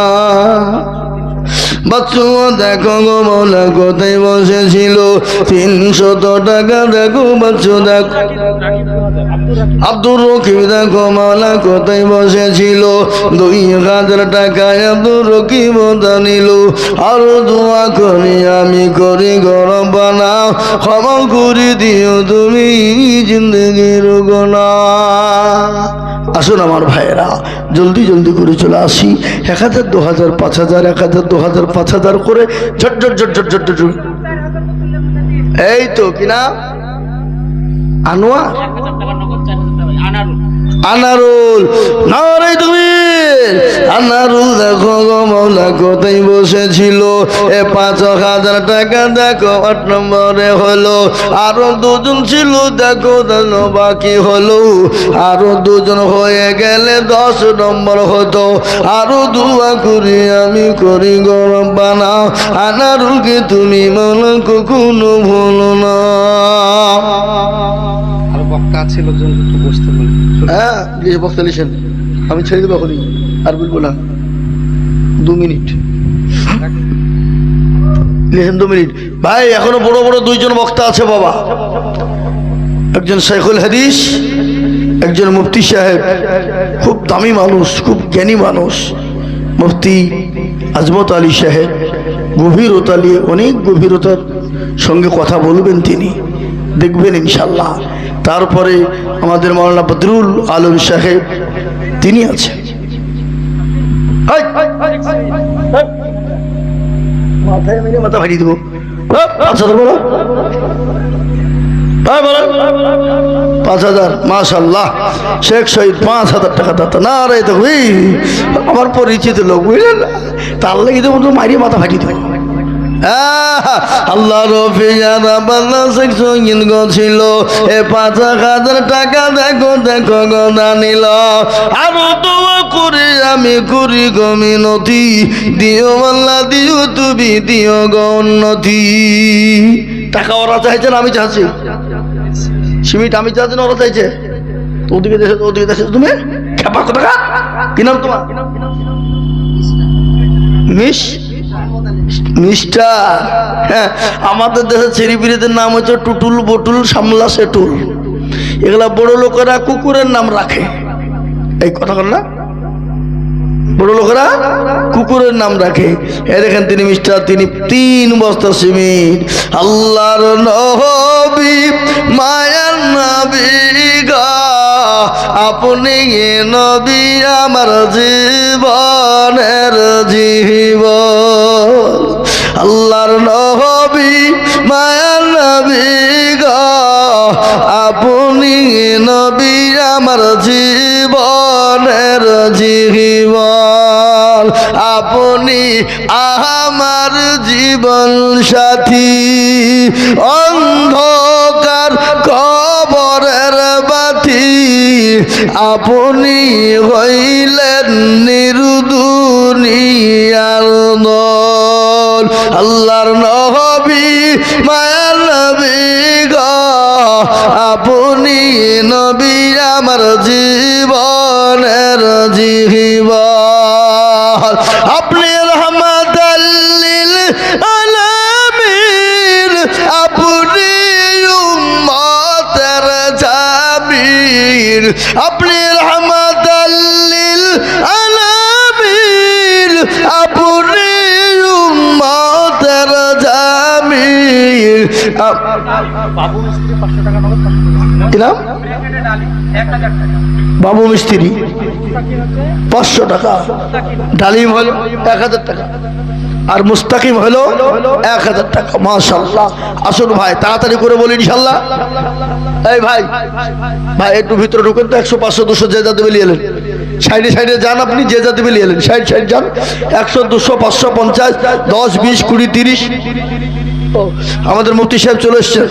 বাচ্চু দেখো গো মৌলা কোথায় বসেছিল, 300 টাকা দেখো বাচ্চু দেখো। আব্দুর রকিব দেখো মাওলা কোথায় বসেছিল, 2000 টাকায় আব্দুর রকিব দানিল। আর দোয়া করি আমি করি গরম বানাও, ক্ষমা করে দিও তুমি জিন্দগির গুনাহ। আসুন আমার ভাইয়েরা, জলদি জলদি করে চলে আসি। 1000 2000 5000 1000 2000 5000 করে ঝট ঝট ঝট ঝট ঝট ঝট। এই তো কিনা আনোয়ার, আনারুল, নারে তুমি আনারুল দেখো গো মৌলা কোথায় বসেছিল, এ 5000 টাকা দেখো 8 নম্বরে হলো। আরো 2জন ছিল দেখো বাকি হলো, আরো 2জন হয়ে গেলে 10 নম্বর হতো। আরো দোয়া করি আমি করি গরম বানাও, আনারুলকে তুমি মৌলা কখনো ভুলো না। আর বক্তা আছে লোকজন একটু বসতে বলে। হ্যাঁ, বক্তা লিখেন, আমি ছেড়ে দেবো এখনই, আর বলবো না। 2 মিনিট লিখেন, 2 মিনিট। ভাই এখনো বড় বড় 2জন বক্তা আছে বাবা, একজন শেখুল হাদিস, একজন মুফতি সাহেব, খুব দামি মানুষ, খুব জ্ঞানী মানুষ, মুফতি আজমত আলী সাহেব। গভীরতা নিয়ে, অনেক গভীরতার সঙ্গে কথা বলবেন তিনি, দেখবেন ইনশাল্লাহ। তারপরে আমাদের মাওলানা বদরুল আলম সাহেব, তিনি আছেন। মাথায় মেরে মাথা ভাড়িয়ে দেবো। 5000 মাশাআল্লাহ। শেখ শহীদ 5000 টাকা দাতা না রে, তো আমার পরিচিত লোক, বুঝলেন, তার লেগে তো মারিয়ে মাথা ফাটিয়ে দেবো। আল্লাহ রফিয়ারা বাল্লা সঙ্গীন গছিল এ 5,000 টাকা দেখো দেখো গদা নিল আরো দোয়া করে আমি করি গো মিনতি দিও আল্লাহ দিও তুমি দিও গো উন্নতি টাকা ওরা চাইছেন আমি চাচ্ছি সিমিট আমি চাচ্ছি না ওরা চাইছে ওদিকে দেশে তুমি খেপা কোথা কি নাম তোমার মিস্টার হ্যাঁ আমাদের দেশে ছেড়িপিড়িদের নাম হচ্ছে টুটুল বটুল সামলা সেটুল এগুলা বড় লোকেরা কুকুরের নাম রাখে এই কথা বল না বড় লোকেরা কুকুরের নাম রাখে এই দেখেন তিনি মিস্টার তিনি 3 বস্তা সিমেন্ট আল্লাহর নবী মায়ার নবী গা আপনি নবী আমার জীবনের জীবন আল্লাহর নবী মায়ার নবী গা আপনি নবী আমার জীবনের জীবন আপনি আমার জীবন সাথী অন্ধকার কবরের বাতি আপনি হইলেন নিরুদুনিয়ার নল আল্লাহর নবী মায়ার নবী গো আপনি নবী আমার জীবনের জীবন আপনি রহমাতাল লিল আলামিন আপনি উম্মতের জামিল আপনি রহমাতাল লিল আলামিন আপনি উম্মতের জামিল বাবু মিস্ত্রি 500 টাকা নগদ কি নাম বাবু মিস্ত্রি 500 টাকা ডালিম হলো 1000 টাকা আর মুস্তাকিম হলো 1000 টাকা মাশাআল্লাহ আসুন ভাই তাড়াতাড়ি করে বলি ইনশাআল্লাহ এই ভাই ভাই একটু ভিতরে ঢুকেন তো 100 500 200 যে যা দেবে নিয়ে এলেন সাইডে সাইডে যান আপনি যে যা দেবে নিয়ে এলেন সাইড যান 100 200 550 10 20 20 30 আমাদের মুফতি সাহেব চলে এসেছেন